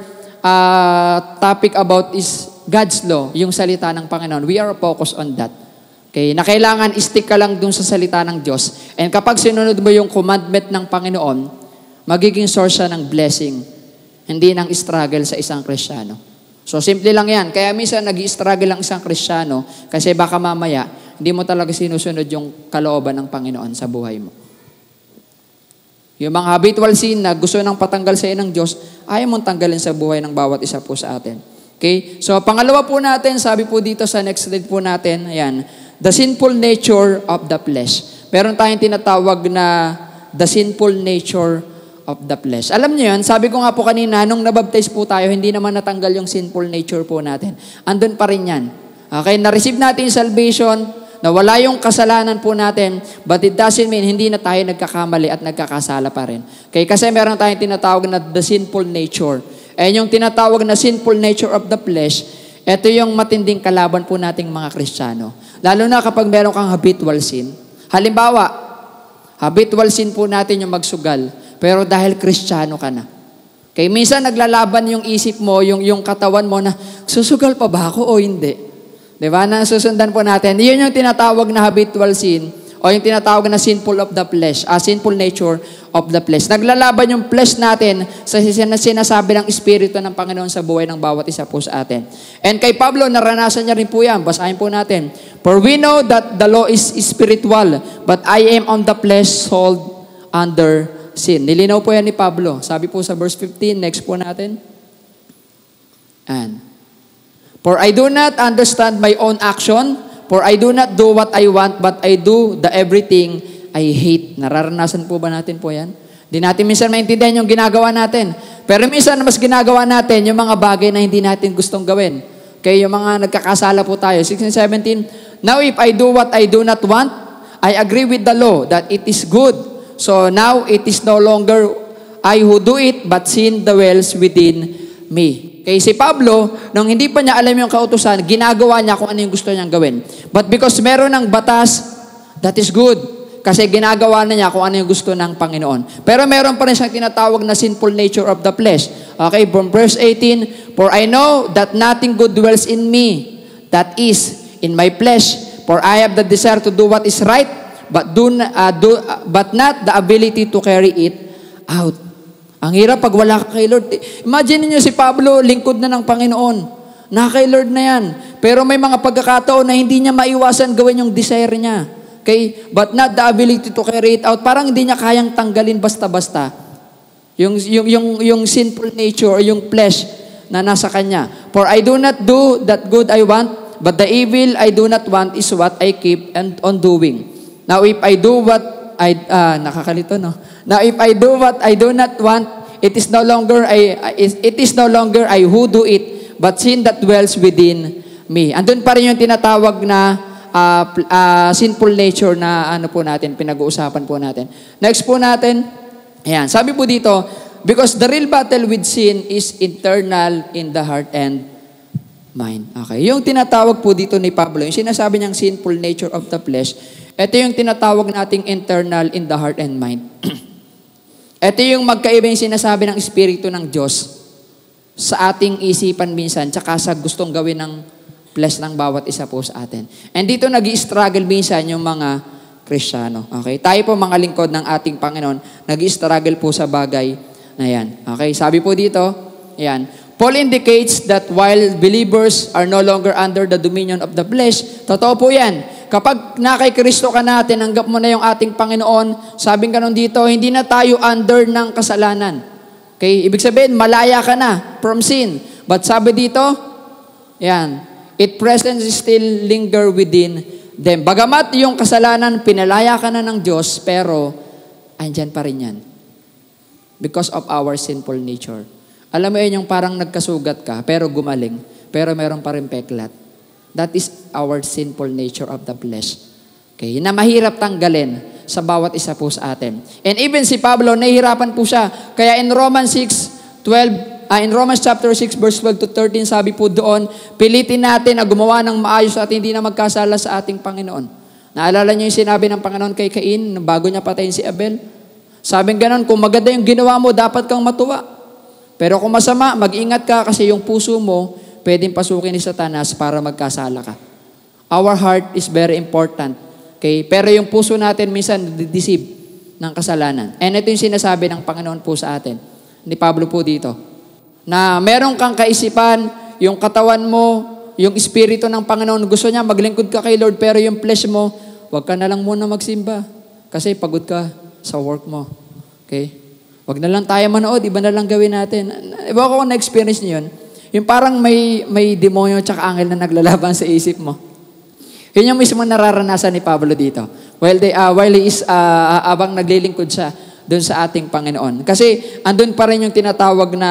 Speaker 5: topic about is God's law, yung salita ng Panginoon, we are focused on that. Okay, na kailangan stick ka lang dun sa salita ng Diyos. And kapag sinunod mo yung commandment ng Panginoon, magiging source siya ng blessing, hindi ng struggle sa isang Kristiyano. So, simple lang yan. Kaya minsan nag-i-struggle ang isang Kristiyano kasi baka mamaya, hindi mo talaga sinusunod yung kalooban ng Panginoon sa buhay mo. Yung mga habitual sin na gusto nang patanggal sa iyo ng Diyos, ayaw mong tanggalin sa buhay ng bawat isa po sa atin. Okay? So, pangalawa po natin, sabi po dito sa next slide po natin, ayan, the sinful nature of the flesh. Meron tayong tinatawag na the sinful nature of the flesh. Alam niyo yan, sabi ko nga po kanina, nung nabaptize po tayo, hindi naman natanggal yung sinful nature po natin. Andun pa rin yan. Okay, na-receive natin yung salvation, na wala yung kasalanan po natin, but it doesn't mean hindi na tayo nagkakamali at nagkakasala pa rin. Kasi meron tayong tinatawag na the sinful nature. And yung tinatawag na sinful nature of the flesh, ito yung matinding kalaban po nating mga Kristiyano. Lalo na kapag meron kang habitual sin. Halimbawa, habitual sin po natin yung magsugal, pero dahil Kristiyano ka na. Minsan naglalaban yung isip mo, yung katawan mo na, susugal pa ba ako o hindi? Diba? Na susundan po natin. Yun yung tinatawag na habitual sin o yung tinatawag na sinful of the flesh, sinful nature of the flesh. Naglalaban yung flesh natin sa sinasabi ng Espiritu ng Panginoon sa buhay ng bawat isa po sa atin. And kay Pablo, naranasan niya rin po yan. Basahin po natin. For we know that the law is spiritual, but I am on the flesh sold under sin. Nilinaw po yan ni Pablo. Sabi po sa verse 15, next po natin. And for I do not understand my own action, for I do not do what I want, but I do the everything I hate. Nararanasan po ba natin po yan? Di natin minsan maintindihan yung ginagawa natin. Pero minsan mas ginagawa natin yung mga bagay na hindi natin gustong gawin. Yung mga nagkakasala po tayo. 16:17, now if I do what I do not want, I agree with the law that it is good. So now it is no longer I who do it, but sin dwells within me. Si Pablo, nung hindi pa niya alam yung kautusan, ginagawa niya kung ano yung gusto niyang gawin. But because meron ng batas, that is good. Kasi ginagawa na niya kung ano yung gusto ng Panginoon. Pero meron pa rin siyang tinatawag na sinful nature of the flesh. From verse 18, for I know that nothing good dwells in me, that is, in my flesh. For I have the desire to do what is right, but not the ability to carry it out. Ang hirap pag wala ka kay Lord. Imagine niyo si Pablo, lingkod na ng Panginoon. Na kay Lord na yan. Pero may mga pagkakataon na hindi niya maiwasan gawin yung desire niya. But not the ability to carry it out. Parang hindi niya kayang tanggalin basta-basta. Yung sinful nature, yung flesh na nasa kanya. For I do not do that good I want, but the evil I do not want is what I keep on doing. Now if I do what nakakalito, no? Now if I do what I do not want, it is no longer I who do it, but sin that dwells within me. Andun pa rin yung tinatawag na sinful nature na ano po natin, pinag-uusapan po natin. Next po natin, ayan, sabi po dito, because the real battle with sin is internal in the heart and mind. Okay, yung tinatawag po dito ni Pablo, yung sinasabi niyang sinful nature of the flesh, ito yung tinatawag nating internal in the heart and mind. Ito yung magkaiba yung sinasabi ng Espiritu ng Diyos sa ating isipan minsan, tsaka sa gustong gawin ng flesh ng bawat isa po sa atin. And dito nag-i-struggle minsan yung mga Kristiyano. Okay? Tayo po mga lingkod ng ating Panginoon, nag-i-struggle po sa bagay na yan. Okay? Sabi po dito, yan, Paul indicates that while believers are no longer under the dominion of the flesh, totoo po yan. Kapag na kay Kristo ka na, tinanggap mo na yung ating Panginoon, sabing ka nun dito, hindi na tayo under ng kasalanan. Okay? Ibig sabihin, malaya ka na from sin. But sabi dito, yan, it presence still linger within them. Bagamat yung kasalanan, pinalaya ka na ng Diyos, pero andyan pa rin yan. Because of our sinful nature. Alam mo yun, yung parang nagkasugat ka, pero gumaling, pero meron pa rin peklat. That is our sinful nature of the flesh. Okay? Na mahirap tanggalin sa bawat isa po sa atin. And even si Pablo, nahihirapan po siya. Kaya in Romans chapter 6, verse 12 to 13, sabi po doon, pilitin natin na gumawa ng maayos at hindi na magkasala sa ating Panginoon. Naalala niyo yung sinabi ng Panginoon kay Cain, bago niya patayin si Abel? Sabing ganon, kung maganda yung ginawa mo, dapat kang matuwa. Pero kung masama, mag-ingat ka kasi yung puso mo, pwedeng pasukin ni Satanas para magkasala ka. Our heart is very important. Okay? Pero yung puso natin minsan deceive ng kasalanan. And ito yung sinasabi ng Panginoon po sa atin, ni Pablo po dito, na meron kang kaisipan, yung katawan mo, yung espiritu ng Panginoon, gusto niya maglingkod ka kay Lord, pero yung flesh mo, wag ka na lang muna magsimba kasi pagod ka sa work mo. Okay? Wag na lang tayo manood, iba na lang gawin natin. Iba ko kung na-experience niyo yun. Yung parang may demonyo tsaka angel na naglalaban sa isip mo. Yun yung mismo nararanasan ni Pablo dito. While he is abang naglilingkod siya doon sa ating Panginoon. Kasi andun pa rin yung tinatawag na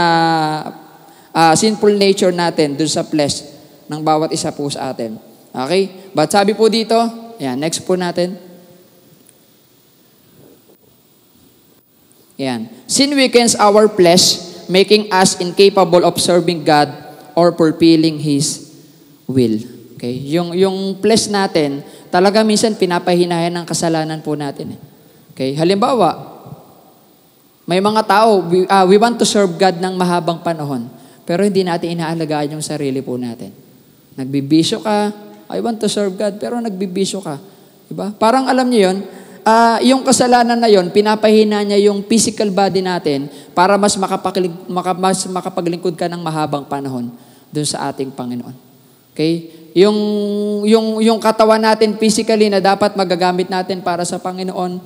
Speaker 5: sinful nature natin doon sa flesh ng bawat isa po sa atin. Okay? But sabi po dito, Ayan, next po natin. Ayan. Sin weakens our flesh, making us incapable of serving God or fulfilling His will. Okay? Yung flesh natin, talaga minsan pinapahinayan ng kasalanan po natin. Okay? Halimbawa, may mga tao, we want to serve God ng mahabang panahon, pero hindi natin inaalagaan yung sarili po natin. Nagbibisyo ka, I want to serve God, pero nagbibisyo ka. Diba? Parang alam niyo yun, yung kasalanan na yon, pinapahina niya yung physical body natin para mas makapaglingkod ka ng mahabang panahon dun sa ating Panginoon. Okay? Yung katawan natin physically na dapat magagamit natin para sa Panginoon.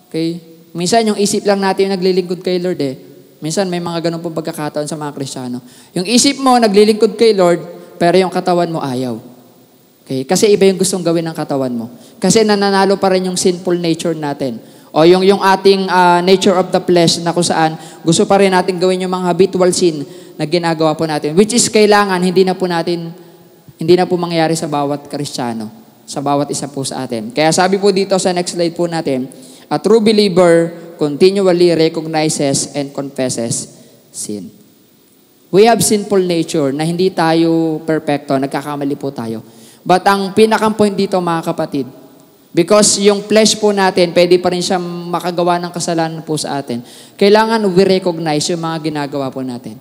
Speaker 5: Okay? Minsan yung isip lang natin yung naglilingkod kay Lord eh. Minsan may mga ganun pong pagkakataon sa mga Kristiyano. Yung isip mo naglilingkod kay Lord, pero yung katawan mo ayaw. Okay? Kasi iba yung gustong gawin ng katawan mo. Kasi nananalo pa rin yung sinful nature natin. O yung ating nature of the flesh na kung saan gusto pa rin natin gawin yung mga habitual sin na ginagawa po natin. Which is kailangan, hindi na po mangyayari sa bawat Kristiyano. Sa bawat isa po sa atin. Kaya sabi po dito sa next slide po natin, a true believer continually recognizes and confesses sin. We have sinful nature na hindi tayo perfecto, nagkakamali po tayo. But ang pinakang point dito mga kapatid, because yung flesh po natin, pwede pa rin siya makagawa ng kasalanan po sa atin. Kailangan we recognize yung mga ginagawa po natin.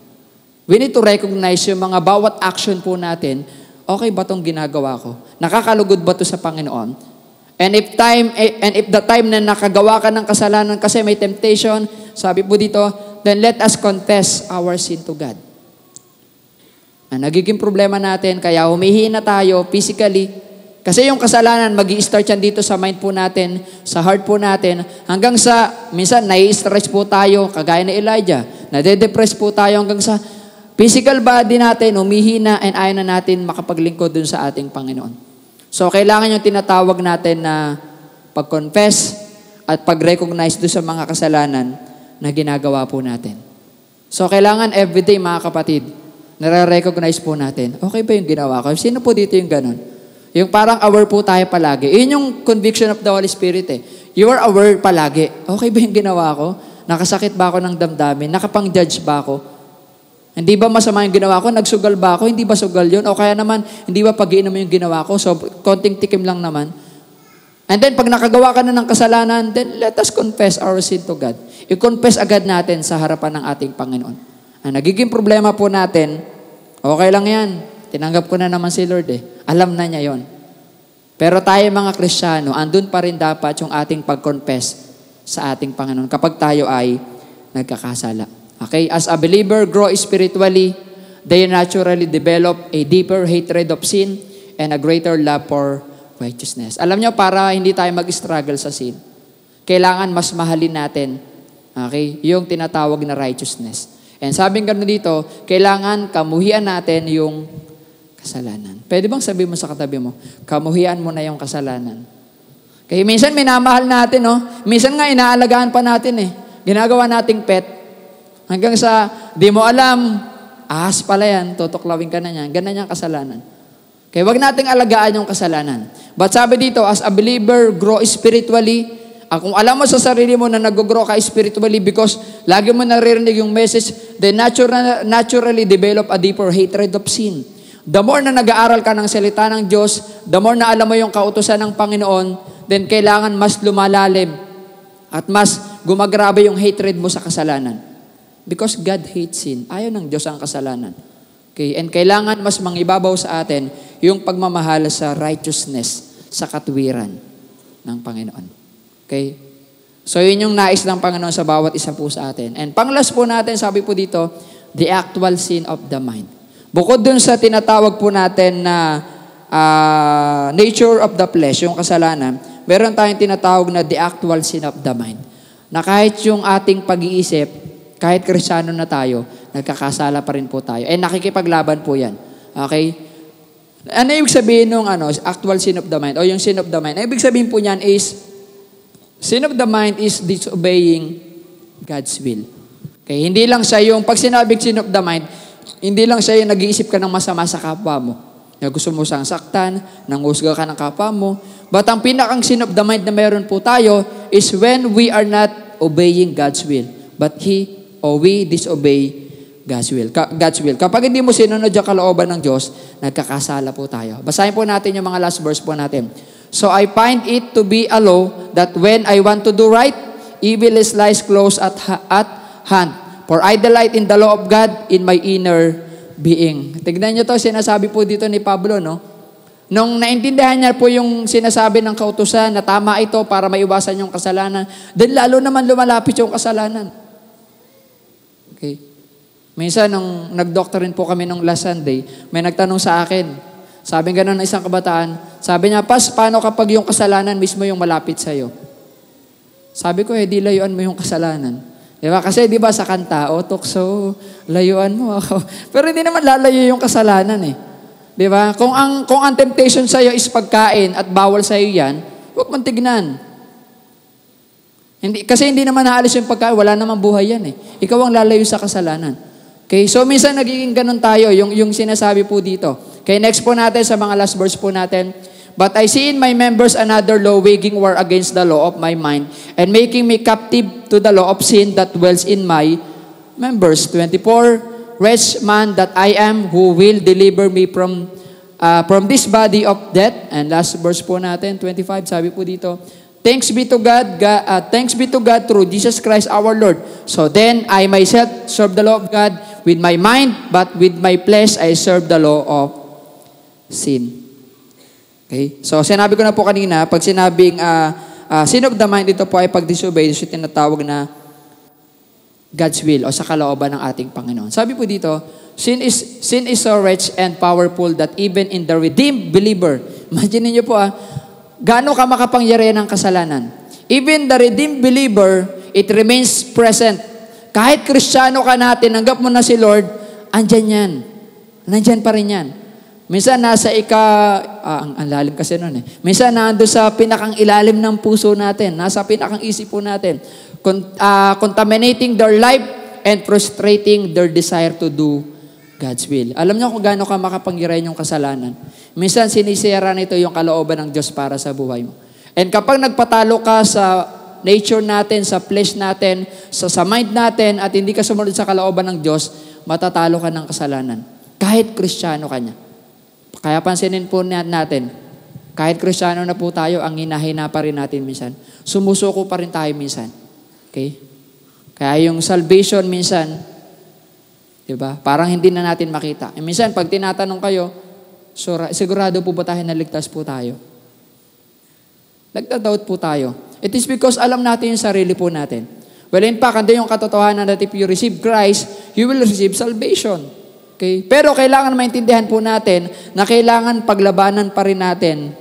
Speaker 5: We need to recognize yung mga bawat action po natin, okay ba itong ginagawa ko? Nakakalugod ba ito sa Panginoon? And if the time na nakagawa ka ng kasalanan kasi may temptation, sabi po dito, then let us confess our sin to God. Ang nagiging problema natin, kaya humihina tayo physically. Kasi yung kasalanan, mag-i-start yan dito sa mind po natin, sa heart po natin, hanggang sa, minsan, nai-stress po tayo, kagaya ni Elijah. Nade-depress po tayo hanggang sa physical body natin, humihina, and ayaw na natin makapaglingkod dun sa ating Panginoon. So, kailangan yung tinatawag natin na pag-confess at pag-recognize dun sa mga kasalanan na ginagawa po natin. So, kailangan everyday, mga kapatid, nare-recognize po natin, okay ba yung ginawa ko? Sino po dito yung ganun? Yung parang aware po tayo palagi. Yun yung conviction of the Holy Spirit eh. You are aware palagi. Okay ba yung ginawa ko? Nakasakit ba ako ng damdamin? Nakapang-judge ba ako? Hindi ba masama yung ginawa ko? Nagsugal ba ako? Hindi ba sugal yun? O kaya naman, hindi ba pag-iinom yung ginawa ko? So, konting tikim lang naman. And then, pag nakagawa ka na ng kasalanan, then let us confess our sin to God. I-confess agad natin sa harapan ng ating Panginoon. Ang nagiging problema po natin, okay lang yan. Tinanggap ko na naman si Lord eh. Alam na niya yon. Pero tayo mga Kristiyano, andun pa rin dapat yung ating pag-confess sa ating Panginoon kapag tayo ay nagkakasala. Okay? As a believer, grow spiritually, they naturally develop a deeper hatred of sin and a greater love for righteousness. Alam niyo, para hindi tayo mag-struggle sa sin, kailangan mas mahalin natin, okay, yung tinatawag na righteousness. And sabing gano'n dito, kailangan kamuhian natin yung kasalanan. Pwede bang sabihin mo sa katabi mo, kamuhian mo na yung kasalanan? Kaya minsan minamahal natin, no? Minsan nga inaalagaan pa natin eh. Ginagawa nating pet. Hanggang sa, di mo alam, ahas pala yan, tutuklawin ka na yan. Ganun yung kasalanan. Kaya wag nating alagaan yung kasalanan. But sabi dito, as a believer, grow spiritually. Kung alam mo sa sarili mo na nag-grow ka spiritually because lagi mo naririnig yung message, then naturally develop a deeper hatred of sin. The more na nag-aaral ka ng salita ng Diyos, the more na alam mo yung kautusan ng Panginoon, then kailangan mas lumalalim at mas gumagrabe yung hatred mo sa kasalanan. Because God hates sin. Ayaw ng Diyos ang kasalanan. Okay? And kailangan mas mangibabaw sa atin yung pagmamahal sa righteousness, sa katwiran ng Panginoon. Okay? So, yun yung nais ng Panginoon sa bawat isa po sa atin. And panglas po natin, sabi po dito, the actual sin of the mind. Bukod dun sa tinatawag po natin na nature of the flesh, yung kasalanan, meron tayong tinatawag na the actual sin of the mind. Na kahit yung ating pag-iisip, kahit Kristiyano na tayo, nagkakasala pa rin po tayo. And nakikipaglaban po yan. Okay? Ano ibig sabihin ng actual sin of the mind? O yung sin of the mind? Ibig sabihin po niyan is, sin of the mind is disobeying God's will. Okay, hindi lang siya yung, pag sinabing sin of the mind, hindi lang siya yung nag-iisip ka ng masama sa kapwa mo. Na gusto mo siyang saktan, nanghusga ka ng kapwa mo. But ang pinakang sin of the mind na meron po tayo is when we are not obeying God's will. But we disobey God's will. God's will. Kapag hindi mo sinunod yung kalooban ng Diyos, nagkakasala po tayo. Basahin po natin yung mga last verse po natin. So I find it to be a law that when I want to do right, evil is lies close at hand. For I delight in the law of God in my inner being. Tignan nyo to, sinasabi po dito ni Pablo, no? Nung naintindihan niya po yung sinasabi ng kautusan na tama ito para maiwasan yung kasalanan, then lalo naman lumalapit yung kasalanan. Okay. Minsan, nung nag-doctor rin po kami nung last Sunday, may nagtanong sa akin, sabi gano'n ng isang kabataan, sabi niya, Pas, paano kapag yung kasalanan mismo yung malapit sa'yo? Sabi ko, di layuan mo yung kasalanan. Diba? Kasi diba sa kanta, tukso, layuan mo ako. Pero hindi naman lalayo yung kasalanan eh. Diba? Kung ang temptation sa'yo is pagkain at bawal sa'yo yan, huwag mong tignan. Kasi hindi naman naalis yung pagkain, wala namang buhay yan eh. Ikaw ang lalayo sa kasalanan. Okay, so minsan nagiging ganun tayo, yung sinasabi po dito. Okay, next po natin sa mga last verse po natin. But I see in my members another law waging war against the law of my mind and making me captive to the law of sin that dwells in my members. 24, wretched man that I am, who will deliver me from this body of death. And last verse po natin, 25, sabi po dito, Thanks be to God through Jesus Christ our Lord. So then I myself serve the law of God with my mind, but with my flesh I serve the law of sin. Okay? So sinabi ko na po kanina, pag sinabing sin of the mind, ito po ay pag-disobey, ito tinatawag na God's will o sa kalooban ng ating Panginoon. Sabi po dito, sin is so rich and powerful that even in the redeemed believer, imagine niyo po gaano ka makapangyarihan ng kasalanan. Even the redeemed believer, it remains present. Kahit Kristiyano ka natin, nanggap mo na si Lord, andyan yan. Nandyan pa rin yan. Minsan nasa ang lalim kasi nun eh. Minsan nando sa pinakang ilalim ng puso natin, nasa pinakang isip po natin, contaminating their life and frustrating their desire to do God's will. Alam niyo kung gaano ka makapangyarihan yung kasalanan. Minsan sinisira nito yung kalooban ng Diyos para sa buhay mo. And kapag nagpatalo ka sa nature natin, sa flesh natin, sa mind natin, at hindi ka sumunod sa kalooban ng Diyos, matatalo ka ng kasalanan. Kahit Kristiyano ka niya. Kaya pansinin po natin, kahit Kristiyano na po tayo, ang hinahina pa rin natin minsan. Sumusuko pa rin tayo minsan. Okay? Kaya yung salvation minsan, diba? Parang hindi na natin makita. E minsan, pag tinatanong kayo, sigurado po ba tayo na ligtas po tayo? Nagda-doubt po tayo. It is because alam natin yung sarili po natin. Well, in fact, ando yung katotohanan that if you receive Christ, you will receive salvation. Okay? Pero kailangan maintindihan po natin na kailangan paglabanan pa rin natin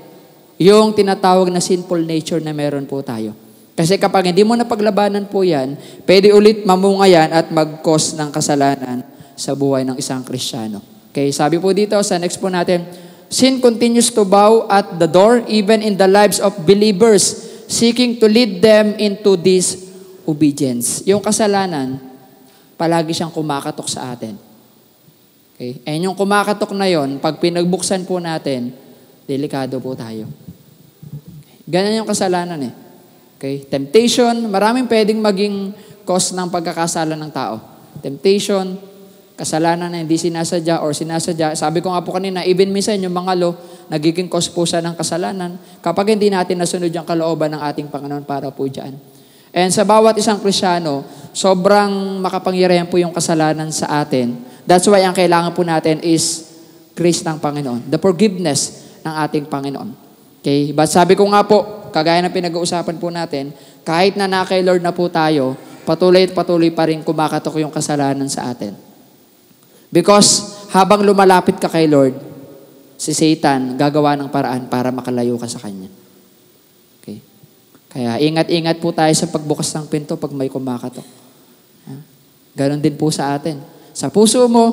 Speaker 5: yung tinatawag na sinful nature na meron po tayo. Kasi kapag hindi mo na paglabanan po yan, pwede ulit mamunga yan at mag-cause ng kasalanan sa buhay ng isang Kristiyano. Okay, sabi po dito sa next po natin, sin continues to bow at the door even in the lives of believers, seeking to lead them into disobedience. Yung kasalanan, palagi siyang kumakatok sa atin. Okay? And yung kumakatok na yon, pag pinagbuksan po natin, delikado po tayo. Ganyan yung kasalanan eh. Okay? Temptation, maraming pwedeng maging cause ng pagkakasala ng tao. Temptation, kasalanan na hindi sinasadya or sinasadya. Sabi ko nga po kanina, even minsan yung mga law, nagiging cause po siya ng kasalanan kapag hindi natin nasunod yung kalooban ng ating Panginoon para po dyan. And sa bawat isang Kristiyano, sobrang makapangyarihan po yung kasalanan sa atin. That's why ang kailangan po natin is grace ng Panginoon. The forgiveness ng ating Panginoon. Okay? But sabi ko nga po, kagaya ng pinag-uusapan po natin, kahit na kay Lord na po tayo, patuloy at patuloy pa rin kumakatok yung kasalanan sa atin. Because habang lumalapit ka kay Lord, si Satan gagawa ng paraan para makalayo ka sa Kanya. Okay? Kaya ingat-ingat po tayo sa pagbukas ng pinto pag may kumakatok. Ganon din po sa atin. Sa puso mo,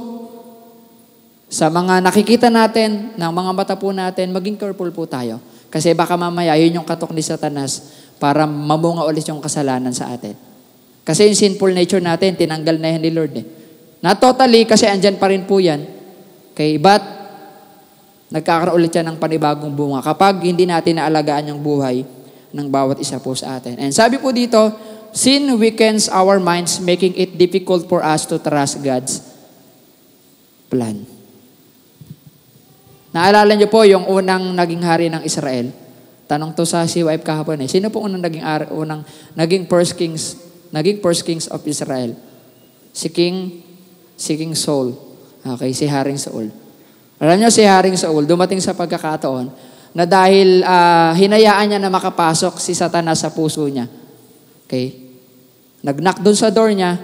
Speaker 5: sa mga nakikita natin, ng mga mata po natin, maging careful po tayo. Kasi baka mamaya, yun yung katok ni Satanas para mamunga ulit yung kasalanan sa atin. Kasi yung sinful nature natin, tinanggal na yan ni Lord eh. Not totally, kasi andyan pa rin po yan. Okay, but nagkakaroon ulit yan ng panibagong bunga kapag hindi natin naalagaan yung buhay ng bawat isa po sa atin. And sabi po dito, sin weakens our minds, making it difficult for us to trust God's plan. Naalala niyo po yung unang naging hari ng Israel? Tanong to sa CYF kahapon eh. Sino po unang naging first kings of Israel? Si King Saul. Okay, si Haring Saul. Alam niyo si Haring Saul, dumating sa pagkakataon na dahil hinayaan niya na makapasok si Satanas sa puso niya. Okay? Nag-knock doon sa door niya,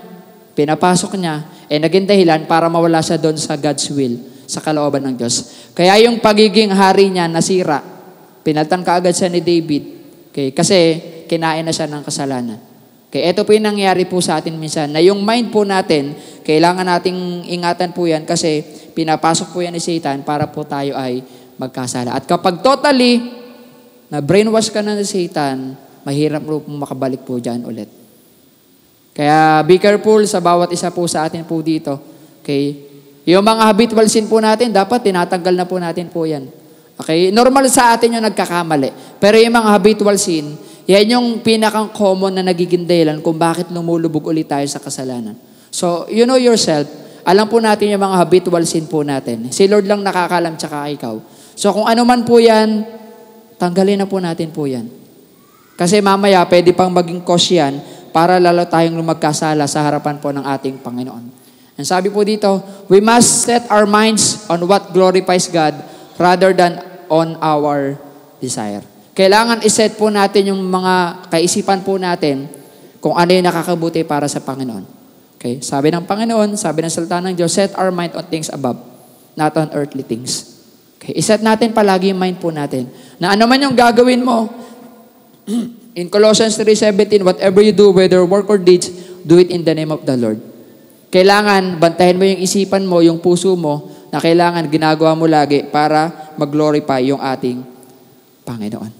Speaker 5: pinapasok niya, naging dahilan para mawala siya doon sa God's will, sa kalooban ng Diyos. Kaya yung pagiging hari niya nasira, pinaltan kaagad siya ni David. Okay? Kasi kinain na siya ng kasalanan. Okay? Ito po yung nangyari po sa atin minsan, na yung mind po natin, kailangan nating ingatan po yan kasi pinapasok po yan ni Satan para po tayo ay magkasala. At kapag totally na brainwash ka na ni Satan, mahirap po makabalik po dyan ulit. Kaya be careful sa bawat isa po sa atin po dito. Okay? Yung mga habitual sin po natin, dapat tinatanggal na po natin po yan. Okay? Normal sa atin yung nagkakamali. Pero yung mga habitual sin, yan yung pinakang common na nagiging dahilan kung bakit lumulubog ulit tayo sa kasalanan. So, you know yourself, alam po natin yung mga habitual sin po natin. Si Lord lang nakakalam tsaka ikaw. So, kung ano man po yan, tanggalin na po natin po yan. Kasi mamaya, pwede pang maging cause yan para lalo tayong lumagkasala sa harapan po ng ating Panginoon. And sabi po dito, we must set our minds on what glorifies God rather than on our desire. Kailangan iset po natin yung mga kaisipan po natin kung ano yung nakakabuti para sa Panginoon. Okay? Sabi ng Panginoon, sabi ng salita ng Diyos, set our mind on things above, not on earthly things. Okay? Iset natin palagi yung mind po natin. Na ano man yung gagawin mo, in Colossians 3:17, whatever you do, whether work or deeds, do it in the name of the Lord. Kailangan, bantahin mo yung isipan mo, yung puso mo, na kailangan ginagawa mo lagi para mag-glorify yung ating Panginoon.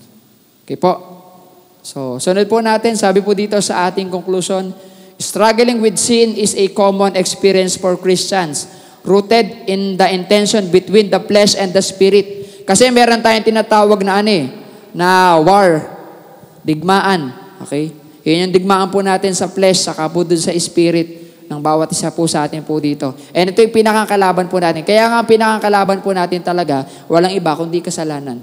Speaker 5: Okay po? So, sunod po natin, sabi po dito sa ating conclusion, struggling with sin is a common experience for Christians, rooted in the intention between the flesh and the spirit. Kasi meron tayong tinatawag na na war, digmaan. Okay? Yun yung digmaan po natin sa flesh, saka po dun sa spirit ng bawat isa po sa atin po dito. And ito yung pinakakalaban po natin. Kaya nga pinakakalaban po natin talaga, walang iba kundi kasalanan.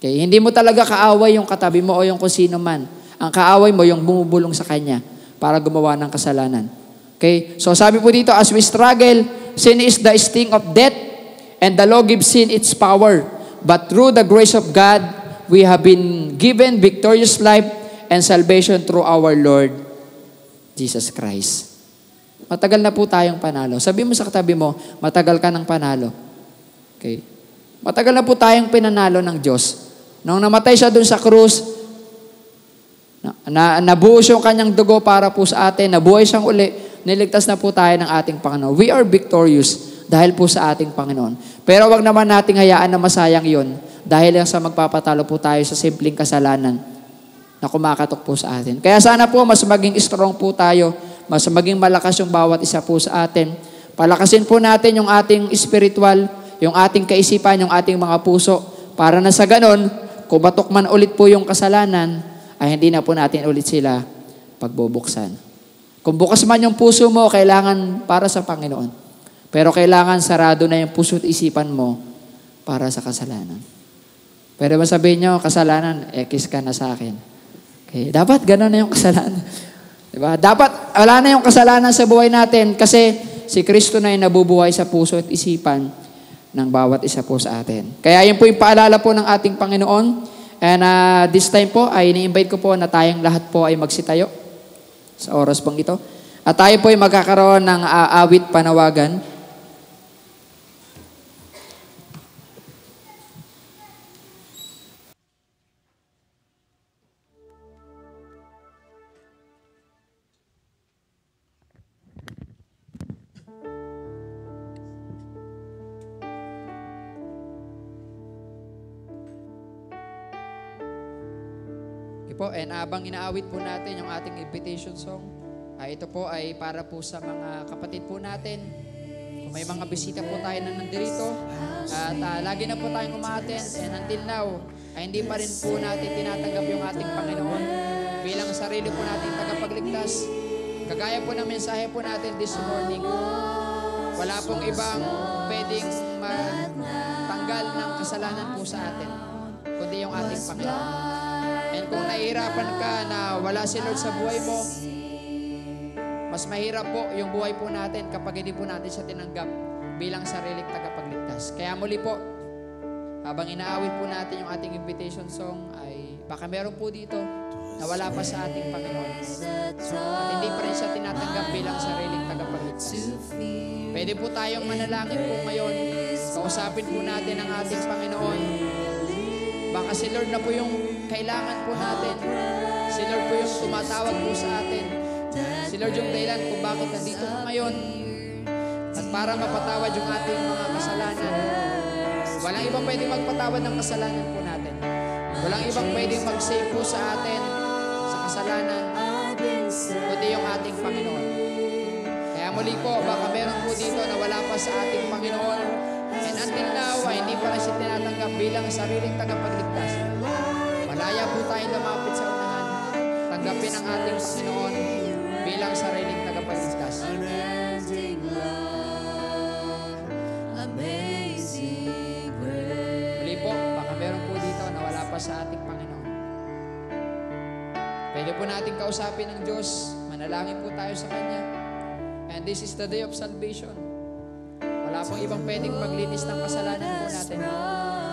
Speaker 5: Okay? Hindi mo talaga kaaway yung katabi mo o yung kung sino man. Ang kaaway mo yung bumubulong sa kanya para gumawa ng kasalanan. Okay? So sabi po dito, as we struggle, sin is the sting of death, and the law gives sin its power. But through the grace of God, we have been given victorious life and salvation through our Lord Jesus Christ. Matagal na po tayong panalo. Sabi mo sa katabi mo, matagal ka ng panalo. Okay? Matagal na po tayong pinanalo ng Diyos. Nung namatay siya dun sa krus, nabuhos yung kanyang dugo para po sa atin, nabuhay siyang uli, niligtas na po tayo ng ating Panginoon. We are victorious dahil po sa ating Panginoon. Pero wag naman nating hayaan na masayang yun dahil lang sa magpapatalo po tayo sa simpleng kasalanan na kumakatok po sa atin. Kaya sana po mas maging strong po tayo, mas maging malakas yung bawat isa po sa atin. Palakasin po natin yung ating spiritual, yung ating kaisipan, yung ating mga puso, para na sa ganon, kung batok man ulit po yung kasalanan, ay hindi na po natin ulit sila pagbubuksan. Kung bukas man yung puso mo, kailangan para sa Panginoon. Pero kailangan sarado na yung puso at isipan mo para sa kasalanan. Pero masabihin nyo, kasalanan, X ka na sa akin. Okay, dapat gano'n na yung kasalanan. Diba? Dapat wala na yung kasalanan sa buhay natin kasi si Kristo na yung nabubuhay sa puso at isipan ng bawat isa po sa atin. Kaya yun po yung paalala po ng ating Panginoon. And this time po ay ini-invite ko po na tayong lahat po ay magsitayo sa oras pong ito. At tayo po ay magkakaroon ng awit panawagan. Po, and abang inaawit po natin yung ating invitation song, ito po ay para po sa mga kapatid po natin, may mga bisita po tayo na nandirito at lagi na po tayong umaattend, and until now ay hindi pa rin po natin tinatanggap yung ating Panginoon bilang sarili po natin tagapagligtas. Kagaya po ng mensahe po natin this morning, wala pong ibang pwedeng matanggal ng kasalanan po sa atin kundi yung ating Panginoon. And kung nahihirapan ka na wala si Lord sa buhay mo, mas mahirap po yung buhay po natin kapag hindi po natin siya tinanggap bilang sariling tagapagligtas. Kaya muli po, habang inaawit po natin yung ating invitation song, ay baka meron po dito na wala pa sa ating Panginoon at hindi pa rin siya tinatanggap bilang sariling tagapagligtas. Pwede po tayong manalangin po ngayon. Kausapin po natin ang ating Panginoon. Baka si Lord na po yung kailangan po natin. Si Lord po yung tumatawag po sa atin. Si Lord yung dahilan kung bakit nandito po ngayon. At para mapatawad yung ating mga kasalanan. Walang ibang pwedeng magpatawad ng kasalanan po natin. Walang ibang pwedeng mag-save po sa atin sa kasalanan kundi yung ating Panginoon. Kaya muli po, baka meron po dito na wala pa sa ating Panginoon, and until now ay hindi pa rin siya tinatanggap bilang sariling tagapagligtas. Malaya po tayong lumapit sa unahan. Tanggapin ang ating Panginoon bilang sariling tagapagligtas. Muli po, baka meron po dito na wala pa sa ating Panginoon. Pwede po natin kausapin ng Diyos. Manalangin po tayo sa Kanya. And this is the day of salvation. Wala pong ibang pwedeng maglinis ng kasalanan po natin.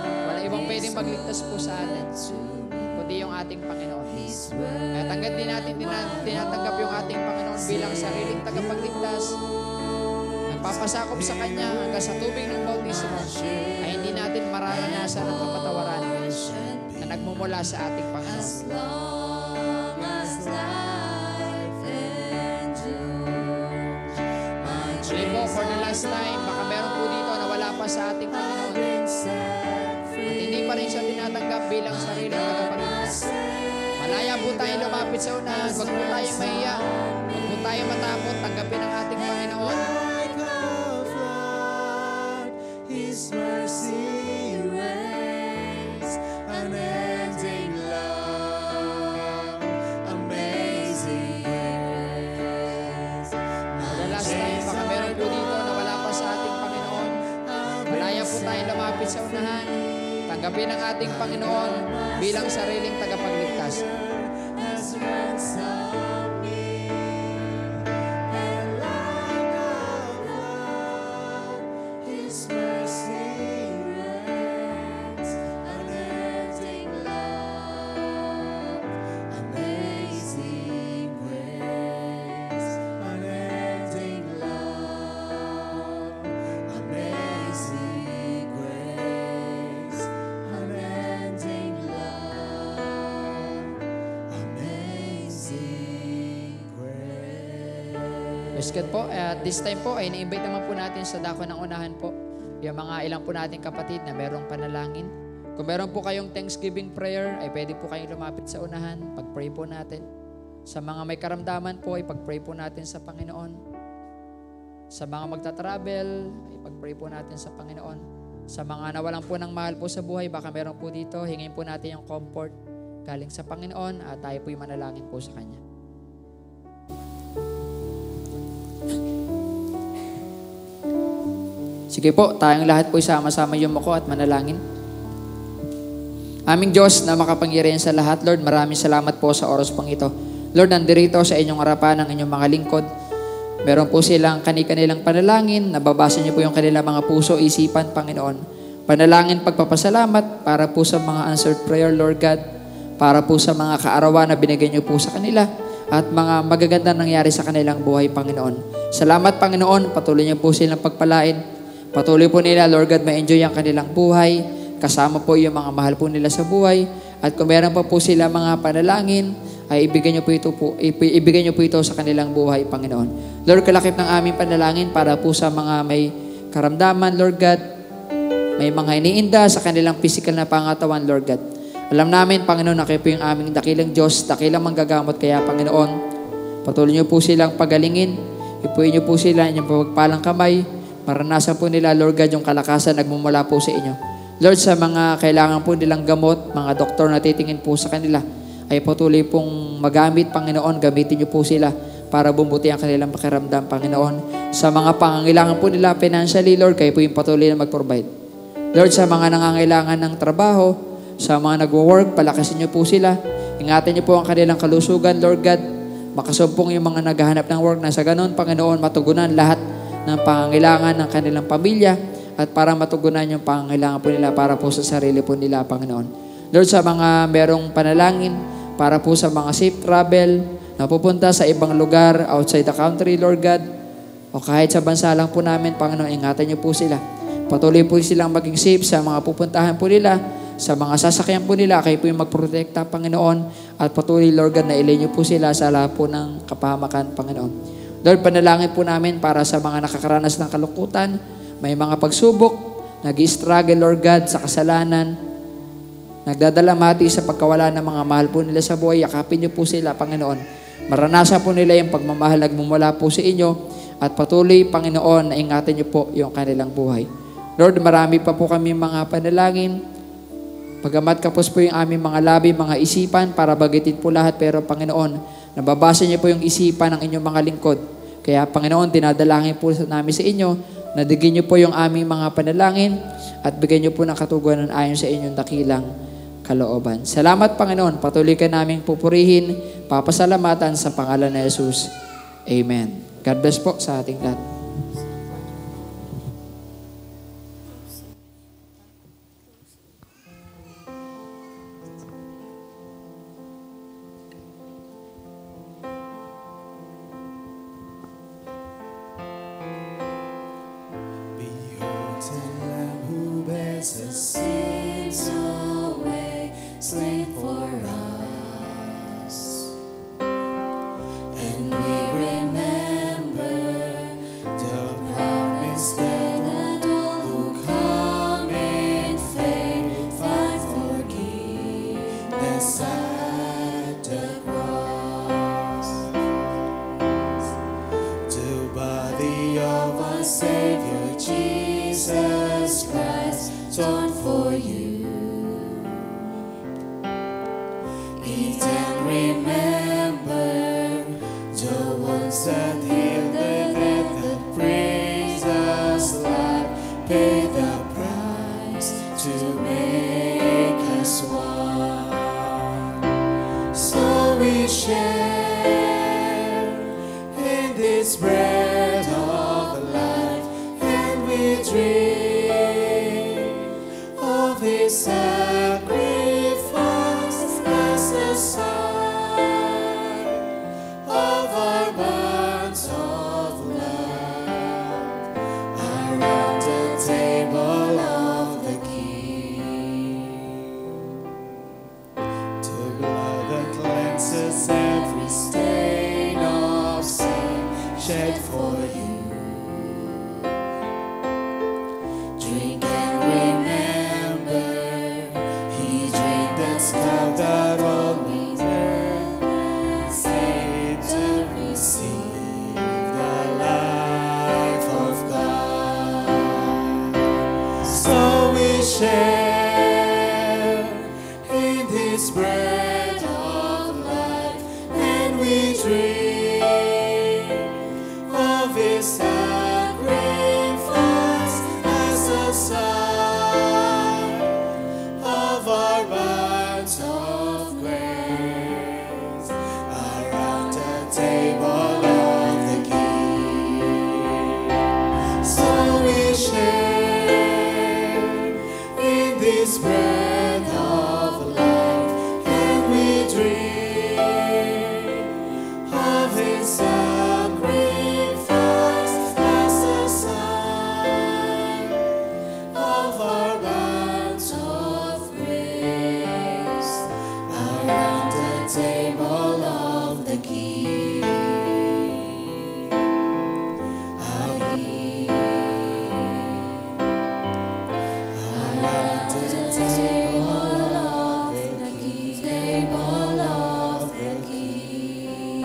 Speaker 5: Wala ibang pwedeng magligtas po sa atin kundi yung ating Panginoon. Kaya tanggap din natin tinatanggap yung ating Panginoon bilang sariling tagapagligtas. Nagpapasakop sa Kanya hanggang sa tubig ng bautismo ay hindi natin mararanasan ang kapatawaran na nagmumula sa ating Panginoon. Muli po, for the last time, baka meron po dito na wala pa sa ating Panginoon at hindi pa rin siya tinatanggap bilang sariling tagapagligtas. Malaya po tayo lumapit sa unahan. Huwag po tayo mahiya. Huwag po tayo matakot. Tanggapin ang ating Panginoon.
Speaker 2: His mercy reigns, unending love, amazing grace.
Speaker 5: The last time, baka meron po dito na wala pa sa ating Panginoon. Malaya po tayo lumapit sa unahan. Tanggapin ang ating Panginoon bilang sariling tagapagligtas.
Speaker 2: Has ransomed me, and like a flood, His mercy reigns, unending love, amazing grace, unending love, amazing grace, unending love, amazing grace.
Speaker 5: Biscuit po, at this time po ay na-invite naman po natin sa dako ng unahan po yung mga ilang po nating kapatid na merong panalangin. Kung meron po kayong Thanksgiving prayer, ay pwede po kayong lumapit sa unahan. Pag-pray po natin. Sa mga may karamdaman po, ay pag-pray po natin sa Panginoon. Sa mga magta-travel, ay pag-pray po natin sa Panginoon. Sa mga nawalan po ng mahal po sa buhay, baka meron po dito, hingin po natin yung comfort galing sa Panginoon at tayo po'y manalangin po sa Kanya. Sige po, tayong lahat po sama-sama yumuko at manalangin. Aming Diyos na makapangyarihan sa lahat, Lord, maraming salamat po sa oras pang ito. Lord, nandirito sa inyong harapan ang inyong mga lingkod. Meron po silang kanilang panalangin, nababasa niyo po yung kanilang mga puso, isipan, Panginoon. Panalangin, pagpapasalamat para po sa mga answered prayer, Lord God, para po sa mga kaarawan na binigay niyo po sa kanila at mga magaganda nangyari sa kanilang buhay, Panginoon. Salamat, Panginoon, patuloy niyo po silang pagpalain. Patuloy po nila, Lord God, ma-enjoy ang kanilang buhay. Kasama po yung mga mahal po nila sa buhay. At kung meron pa po sila mga panalangin, ay ibigay niyo po ito sa kanilang buhay, Panginoon. Lord, kalakip ng aming panalangin para po sa mga may karamdaman, Lord God. May mga iniinda sa kanilang physical na pangatawan, Lord God. Alam namin, Panginoon, na kayo po yung aming dakilang Diyos, dakilang manggagamot. Kaya, Panginoon, patuloy niyo po silang pagalingin. Ipuin niyo po sila inyong pagpalang kamay. maranasan po nila, Lord God, yung kalakasan nagmumula po sa inyo. Lord, sa mga kailangan po nilang gamot, mga doktor na titingin po sa kanila, ay patuloy pong magamit, Panginoon, gamitin niyo po sila para bumbuti ang kanilang pakiramdam, Panginoon. Sa mga pangangailangan po nila financially, Lord, kayo po yung patuloy na mag-provide. Lord, sa mga nangangailangan ng trabaho, sa mga nagwo-work, palakasin niyo po sila. Ingatan niyo po ang kanilang kalusugan, Lord God. Makasumpong yung mga naghahanap ng work na sa ganon, Panginoon, matugunan lahat ng pangangailangan ng kanilang pamilya at para matugunan yung pangangailangan po nila para po sa sarili po nila, Panginoon. Lord, sa mga merong panalangin para po sa mga safe travel na pupunta sa ibang lugar outside the country, Lord God, o kahit sa bansa lang po namin, Panginoon, ingatan niyo po sila. Patuloy po silang maging safe sa mga pupuntahan po nila, sa mga sasakyan po nila, kayo po yung magprotekta, Panginoon, at patuloy, Lord God, na ilay niyo po sila sa lahat po ng kapahamakan, Panginoon. Lord, panalangin po namin para sa mga nakakaranas ng kalungkutan, may mga pagsubok, nag-i-struggle, Lord God, sa kasalanan, nagdadalamati sa pagkawala ng mga mahal po nila sa buhay, yakapin niyo po sila, Panginoon. Maranasan po nila yung pagmamahal nagmumula po sa inyo at patuloy, Panginoon, na ingatan niyo po yung kanilang buhay. Lord, marami pa po kami mga panalangin. Pagamat kapos po yung aming mga labi, mga isipan para bagitin po lahat, pero Panginoon, nababasa niyo po yung isipan ng inyong mga lingkod. Kaya Panginoon, dinadalangin po namin sa inyo, nadigin niyo po yung aming mga panalangin at bigyan niyo po ng katugunan ayon sa inyong dakilang kalooban. Salamat, Panginoon. Patuloy ka naming pupurihin, papasalamatan sa pangalan ni Jesus. Amen. God bless po sa ating lahat.
Speaker 1: Behold the Lamb who bears the sins away, slain for us. And we remember the promise that all who come in faith find forgiveness at the cross. The body of our Savior Jesus Christ, torn for you. Eat and remember the ones that heal, the dead that brings us life, pay the price to make us one. So we share in this bread of life, and we drink of His sacrifice as a sign of our bonds of love around the table of the King. The blood that cleanses every stain of sin shed for you. Drink and remember, He drank that cup that all we saved to receive the life of God. So we share in this bread of life, and we drink of His sacrifice as a sign of our bonds of grace around the table of the King. So we share in this bread of life, and we drink of His sacrifice as a sign of our bonds of grace around the table of the King. Around the table of the King, table of the King.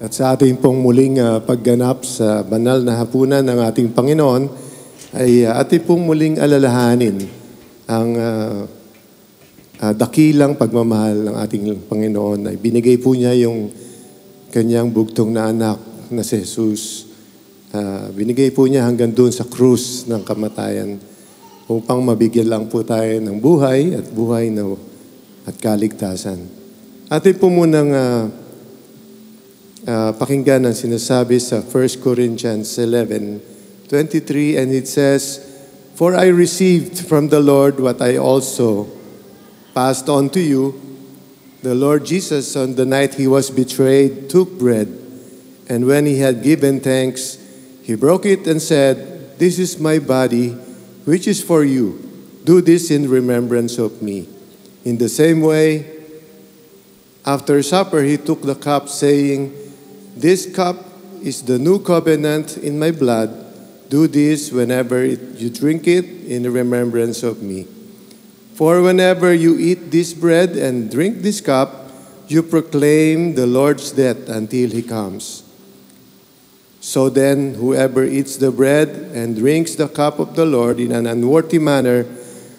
Speaker 4: At sa ating pong muling pagganap sa banal na hapunan ng ating Panginoon, ay ating pong muling alalahanin ang dakilang pagmamahal ng ating Panginoon. Ay binigay po niya yung kanyang bugtong na anak na si Jesus. Binigay po niya hanggang doon sa krus ng kamatayan upang mabigyan lang po tayo ng buhay at kaligtasan. Atin po munang pakinggan ang sinasabi sa 1 Corinthians 11:23, and it says, "For I received from the Lord what I also passed on to you. The Lord Jesus, on the night he was betrayed, took bread, and when he had given thanks, he broke it and said, 'This is my body, which is for you. Do this in remembrance of me.' In the same way, after supper, he took the cup, saying, 'This cup is the new covenant in my blood. Do this whenever you drink it in remembrance of me. For whenever you eat this bread and drink this cup, you proclaim the Lord's death until he comes. So then, whoever eats the bread and drinks the cup of the Lord in an unworthy manner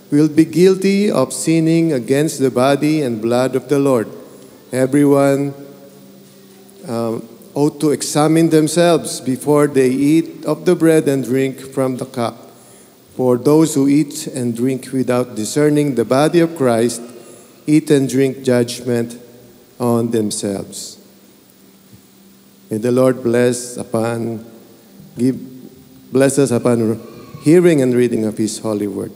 Speaker 4: will be guilty of sinning against the body and blood of the Lord. Everyone ought to examine themselves before they eat of the bread and drink from the cup. For those who eat and drink without discerning the body of Christ eat and drink judgment on themselves." May the Lord bless us upon hearing and reading of His holy word.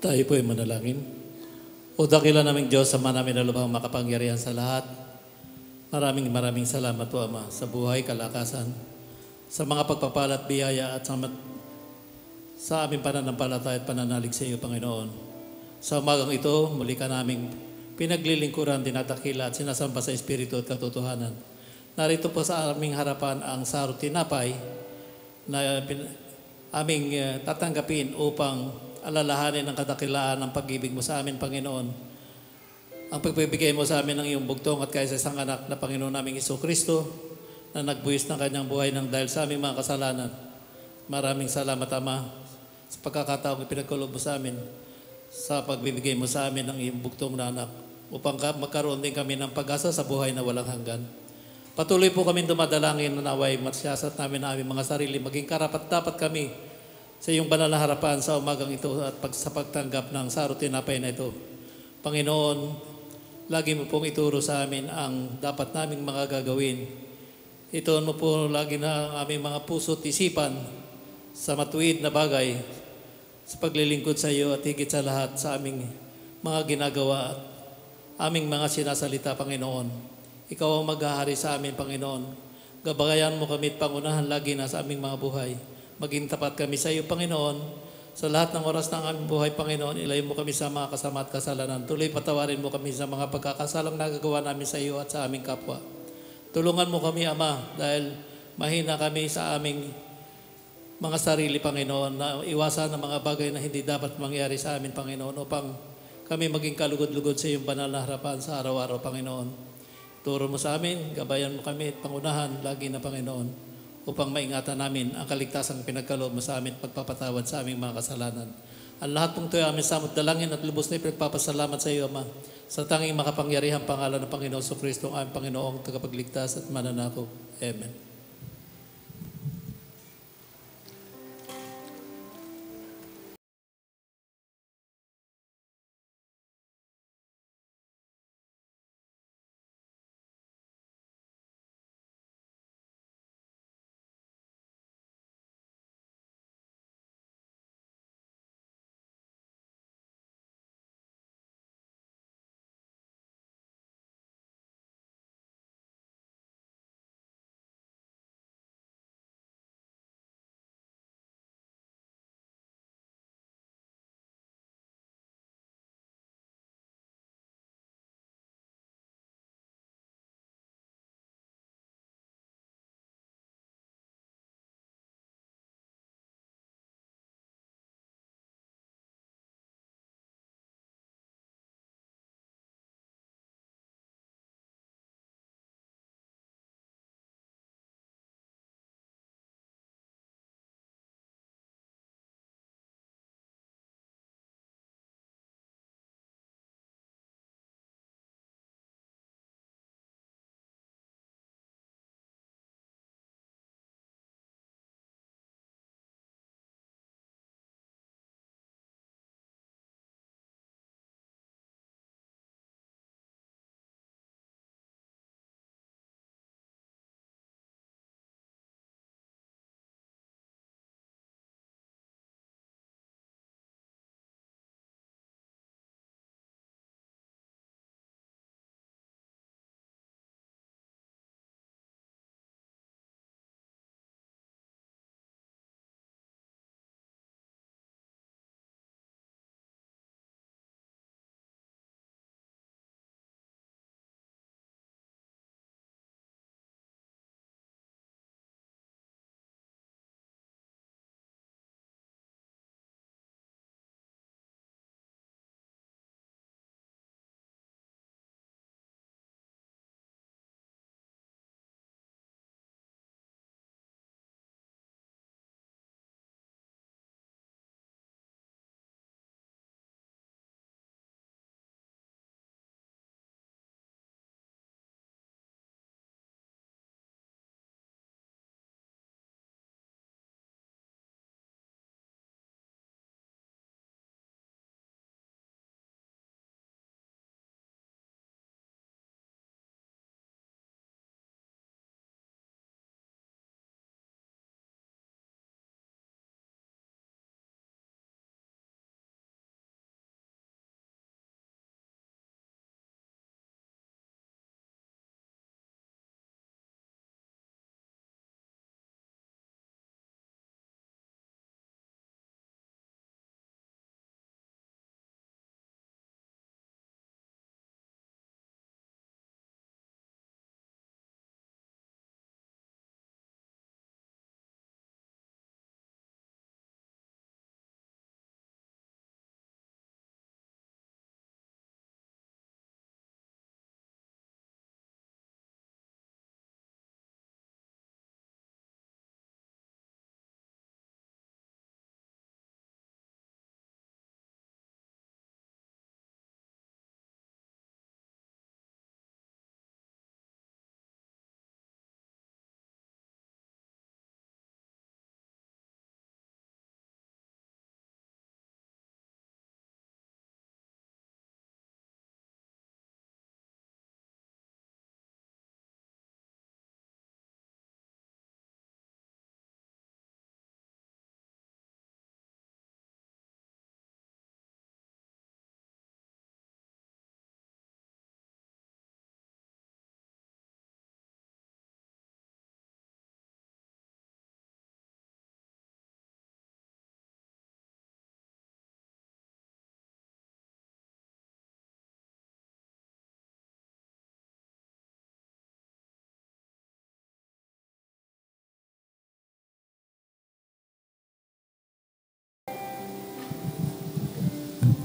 Speaker 3: Tayo po ay manalangin. O dakila naming Diyos, Ama namin na lubhang makapangyarihan sa lahat. Maraming salamat po, Ama, sa buhay, kalakasan, sa mga pagpapala at biyaya at sa aming pananampalataya at pananalig sa iyo, Panginoon. Sa umagang ito, muli ka naming pinaglilingkuran, dinadakila at sinasamba sa Espiritu at katotohanan. Narito po sa aming harapan ang sarong tinapay na aming tatanggapin upang alalahanin ang kadakilaan ng pag-ibig mo sa amin, Panginoon. Ang pagbibigay mo sa amin ng iyong bugtong at kaysa isang anak na Panginoon naming Jesucristo na nagbuwis ng kanyang buhay ng dahil sa aming mga kasalanan. Maraming salamat, Ama, sa pagkakataong ipinagkaloob mo sa amin, sa pagbibigay mo sa amin ng iyong bugtong na anak, upang magkaroon din kami ng pag-asa sa buhay na walang hanggan. Patuloy po kami dumadalangin na naway masyasat namin na aming mga sarili, maging karapat-dapat kami sa iyong banal na harapan sa umagang ito at sa pagtanggap ng sarong tinapay na ito. Panginoon, lagi mo pong ituro sa amin ang dapat naming mga gagawin. Ito mo po lagi na ang aming mga puso't isipan sa matuwid na bagay, sa paglilingkod sa iyo at higit sa lahat sa aming mga ginagawa at aming mga sinasalita, Panginoon. Ikaw ang maghahari sa amin, Panginoon. Gabayan mo kami at pangunahan lagi na sa aming mga buhay. Maging tapat kami sa iyo, Panginoon. Sa lahat ng oras ng aming buhay, Panginoon, ilayo mo kami sa mga kasama at kasalanan. Tuloy patawarin mo kami sa mga pagkakasalang nagagawa namin sa iyo at sa aming kapwa. Tulungan mo kami, Ama, dahil mahina kami sa aming mga sarili, Panginoon, na iwasan ang mga bagay na hindi dapat mangyari sa amin, Panginoon, upang kami maging kalugod-lugod sa iyong banal na harapan sa araw-araw, Panginoon. Turo mo sa amin, gabayan mo kami at pangunahan lagi na, Panginoon, upang maingatan namin ang kaligtasang pinagkaloob mo sa amin at pagpapatawad sa aming mga kasalanan. Ang lahat pong ito ay aming samot dalangin at lubos na ipinagpapasalamat sa iyo, Ama, sa tanging makapangyarihang pangalan ng Panginoon Jesucristo, ang aming Panginoong tagapagligtas at mananako. Amen.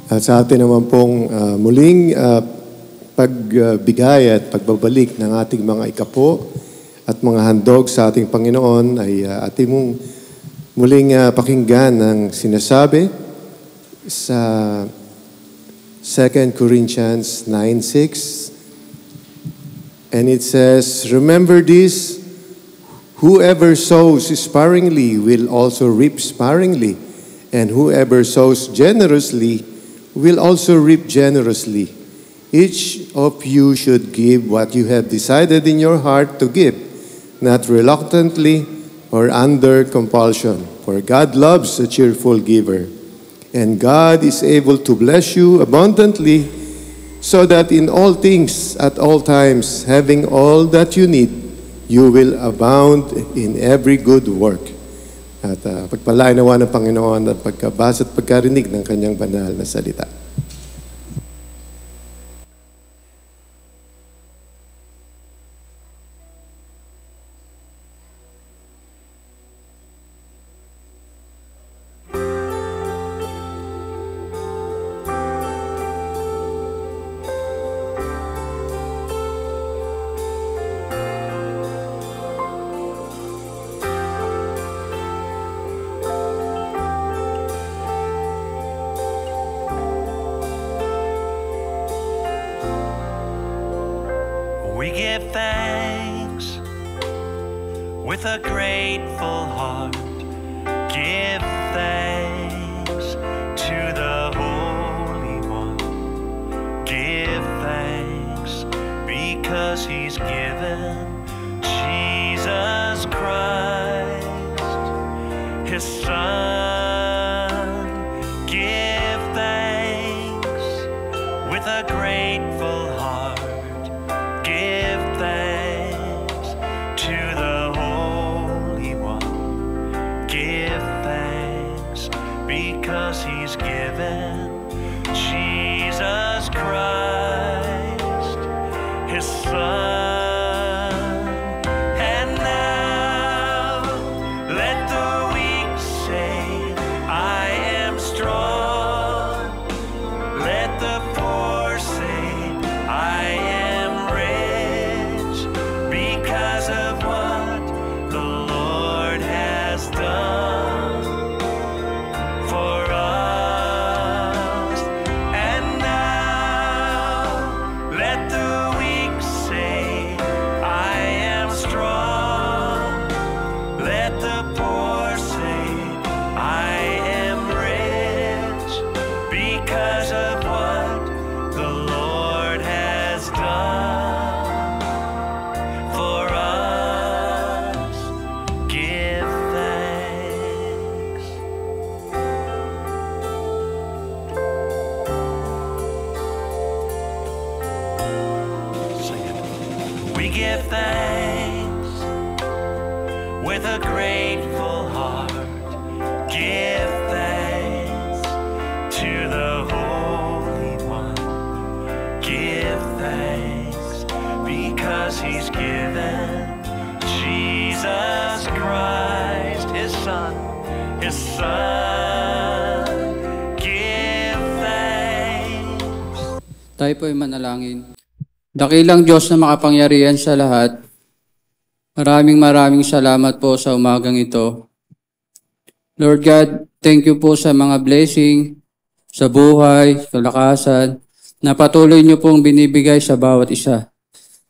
Speaker 4: At sa atin naman pong muling pagbigay at pagbabalik ng ating mga ikapo at mga handog sa ating Panginoon ay ating mong muling pakinggan ang sinasabi sa 2 Corinthians 9:6. And it says, "Remember this, whoever sows sparingly will also reap sparingly, and whoever sows generously will also reap generously. Each of you should give what you have decided in your heart to give, not reluctantly or under compulsion, for God loves a cheerful giver. And God is able to bless you abundantly, so that in all things, at all times, having all that you need, you will abound in every good work." At pagpalain nawa ng Panginoon at pagkabasa at pagkarinig ng kanyang banal na salita.
Speaker 6: We give thanks with a grateful heart. Give thanks to the Holy One. Give thanks because He's given Jesus Christ, His Son. Give thanks with a grateful heart. Give thanks to the Holy One. Give thanks because He's given Jesus Christ, His Son. And now let the weak say, "I am strong." Let the poor say, "I am rich," because of what the Lord has done for us. And now let the weak say, "I am strong." Let the poor say, "I am rich," because of what the Lord has done for us. Give thanks. Sing it. We give thanks with a grateful heart. Give thanks to the Holy One. Give thanks because He's given Jesus Christ, His Son, His Son. Give thanks.
Speaker 7: Tayo po ay manalangin. Dakilang Diyos na makapangyarihan sa lahat, maraming salamat po sa umagang ito. Lord God, thank you po sa mga blessing, sa buhay, kalakasan, na patuloy niyo pong binibigay sa bawat isa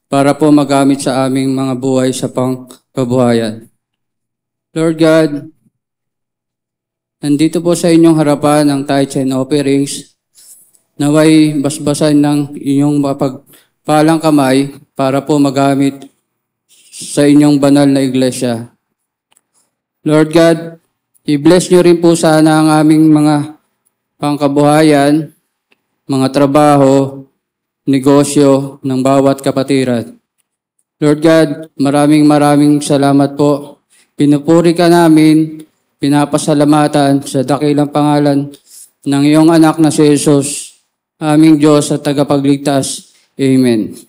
Speaker 7: para po magamit sa aming mga buhay sa pangkabuhayan. Lord God, nandito po sa inyong harapan ang tithes and offerings, naway basbasan ng inyong mapagpalang kamay para po magamit sa inyong banal na iglesia. Lord God, i-bless niyo rin po sana ang aming mga pangkabuhayan, mga trabaho, negosyo ng bawat kapatiran. Lord God, maraming salamat po. Pinupuri ka namin, pinapasalamatan sa dakilang pangalan ng iyong anak na si Jesus, aming Diyos at tagapagligtas. Amen.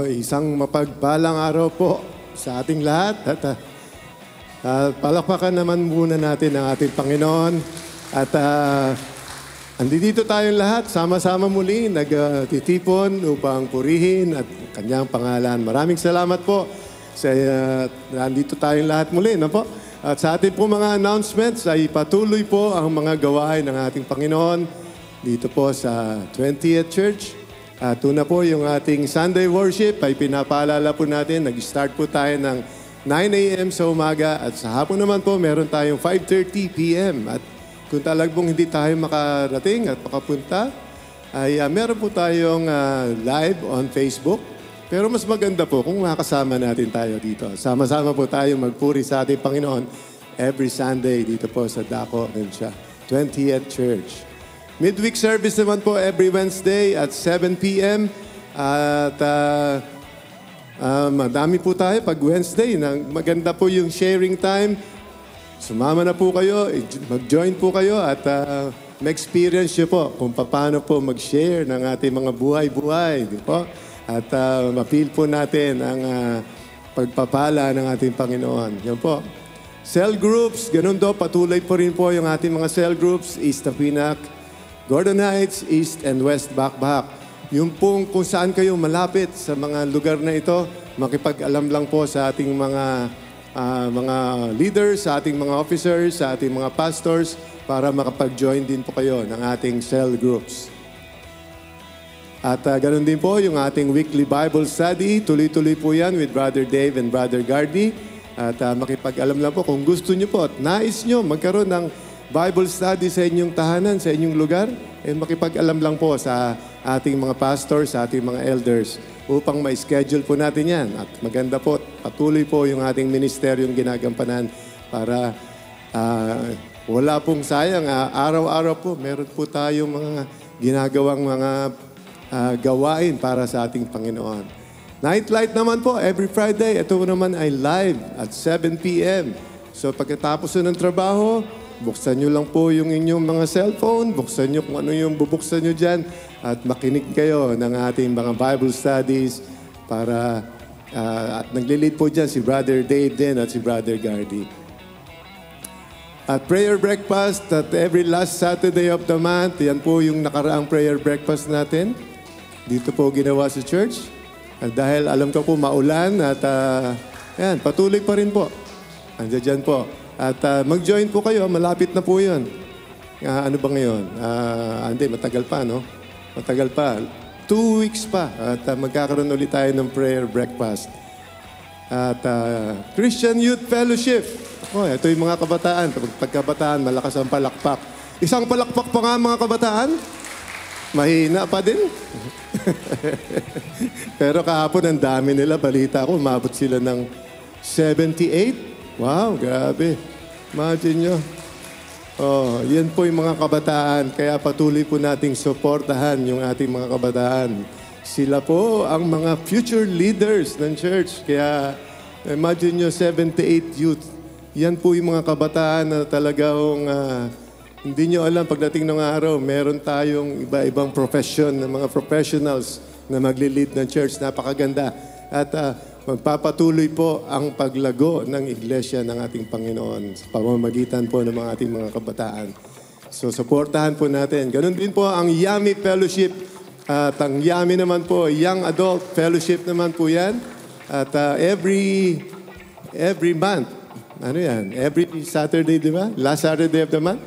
Speaker 4: Isang mapagpalang araw po sa ating lahat. At palakpakan naman muna natin ang ating Panginoon. At andito tayong lahat, sama-sama muli, nagtitipon upang purihin at kanyang pangalan. Maraming salamat po sa nandito tayong lahat muli. No po? At sa ating po mga announcements ay patuloy po ang mga gawain ng ating Panginoon dito po sa 20th Church. At una po yung ating Sunday worship ay pinapaalala po natin. Nag-start po tayo ng 9 a.m. sa umaga at sa hapon naman po meron tayong 5:30 p.m. At kung talagang hindi tayo makarating at makapunta, ay meron po tayong live on Facebook. Pero mas maganda po kung makasama natin tayo dito. Sama-sama po tayo magpuri sa ating Panginoon every Sunday dito po sa Daco, 20th Church. Midweek service naman po every Wednesday at 7 p.m. At madami po tayo pag Wednesday. Maganda po yung sharing time. Sumama na po kayo, mag-join po kayo at ma-experience nyo po kung paano po mag-share ng ating mga buhay-buhay. Di po? At ma-feel po natin ang pagpapala ng ating Panginoon. Yan po. Cell groups, ganun do, patuloy po rin po yung ating mga cell groups, East Tapinak, Gordon Heights, East and West Bakbak. Yung pong kung saan kayo malapit sa mga lugar na ito, makipag-alam lang po sa ating mga leaders, sa ating mga officers, sa ating mga pastors, para makapag-join din po kayo ng ating cell groups. At ganun din po yung ating weekly Bible study. Tuloy-tuloy po yan with Brother Dave and Brother Gardy. At makipag-alam lang po kung gusto nyo po at nais nyo magkaroon ng Bible study sa inyong tahanan, sa inyong lugar, makipag-alam lang po sa ating mga pastors, sa ating mga elders, upang ma-schedule po natin yan. At maganda po, patuloy po yung ating ministeryong ginagampanan para wala pong sayang. Araw-araw po, meron po tayong mga ginagawang mga gawain para sa ating Panginoon. Nightlight naman po, every Friday. Ito naman ay live at 7 p.m. So pagkatapos ng trabaho, buksan nyo lang po yung inyong mga cellphone, buksan nyo kung ano yung bubuksan nyo dyan, at makinig kayo ng ating mga Bible studies para, at nagli-lead po dyan si Brother Dave din at si Brother Gardy. At prayer breakfast at every last Saturday of the month, yan po yung nakaraang prayer breakfast natin. Dito po ginawa sa church. At dahil alam ko po maulan at yan, patuloy pa rin po. Andiyan dyan po. At mag-join po kayo, malapit na po yun. Ano ba ngayon? Hindi, matagal pa, no? Matagal pa. 2 weeks pa. At magkakaroon ulit tayo ng prayer breakfast. At Christian Youth Fellowship. Ito yung mga kabataan. Pagkabataan, malakas ang palakpak. Isang palakpak pa nga mga kabataan. Mahina pa din. Pero kahapon ang dami nila. Balita ko, umabot sila ng 78. Wow, grabe. Imagine nyo. Yan po yung mga kabataan. Kaya patuloy po nating suportahan yung ating mga kabataan. Sila po ang mga future leaders ng church. Kaya imagine nyo, 78 youth. Yan po yung mga kabataan na talagang hindi nyo alam pagdating ng araw, meron tayong iba-ibang profession, ng mga professionals na magli-lead ng church. Napakaganda. At magpapatuloy po ang paglago ng iglesia ng ating Panginoon sa pamamagitan po ng mga ating mga kabataan. So, supportahan po natin. Ganun din po ang YAMI Fellowship. At ang YAMI naman po, Young Adult Fellowship naman po yan. At every month, ano yan? Every Saturday, di ba? Last Saturday of the month?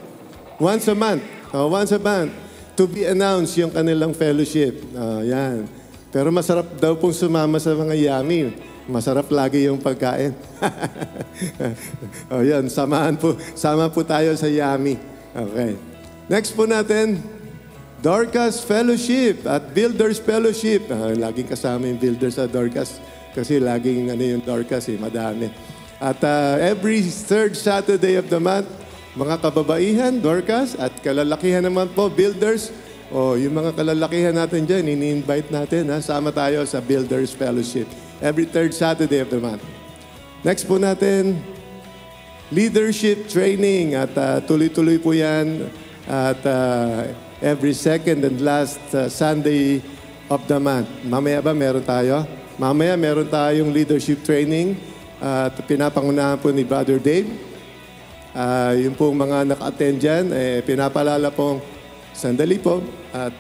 Speaker 4: Once a month. Once a month. To be announced yung kanilang fellowship. Yan. Pero masarap daw pong sumama sa mga YAMI. Masarap lagi yung pagkain. Yan, sama po tayo sa YAMI. Okay. Next po natin, Dorcas Fellowship at Builders Fellowship. Laging kasama yung Builders at Dorcas kasi laging yung Dorcas, madami. At every third Saturday of the month, mga kababaihan, Dorcas, at kalalakihan naman po, Builders. Yung mga kalalakihan natin dyan, ini-invite natin. Sama tayo sa Builders Fellowship. Every third Saturday of the month. Next po natin, leadership training. At tuloy-tuloy po yan. At every second and last Sunday of the month. Mamaya ba meron tayo? Mamaya meron tayong leadership training at pinapangunahan po ni Brother Dave. Yung pong mga naka-attend dyan, pinapalala pong sandali po at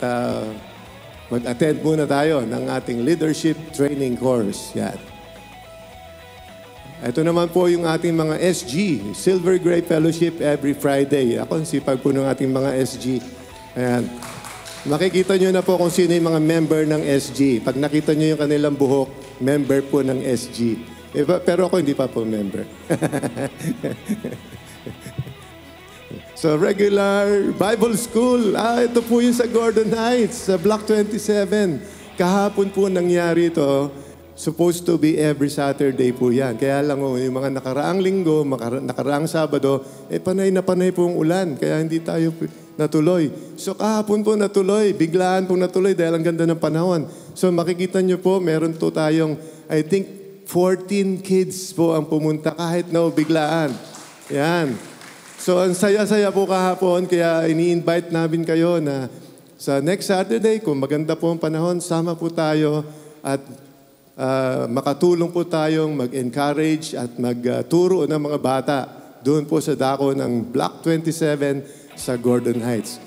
Speaker 4: mag-attend muna tayo ng ating leadership training course. Yan. Ito naman po yung ating mga SG, Silver Gray Fellowship every Friday. Ako, sipag po ng ating mga SG. Ayan. Makikita nyo na po kung sino yung mga member ng SG. Pag nakita nyo yung kanilang buhok, member po ng SG. Pero ako hindi pa po member. So, regular Bible School. Ito po yung sa Gordon Heights, sa Block 27. Kahapon po nangyari ito. Supposed to be every Saturday po yan. Kaya lang yung mga nakaraang linggo, nakaraang Sabado, panay na panay po ang ulan. Kaya hindi tayo natuloy. So kahapon po natuloy. Biglaan po natuloy dahil ang ganda ng panahon. So makikita nyo po, meron po tayong, I think, 14 kids po ang pumunta kahit na biglaan. Yan. So ang saya-saya po kahapon. Kaya ini-invite namin kayo na sa next Saturday, kung maganda po ang panahon, sama po tayo at makatulong po tayong mag-encourage at magturo ng mga bata doon po sa dako ng Block 27 sa Gordon Heights.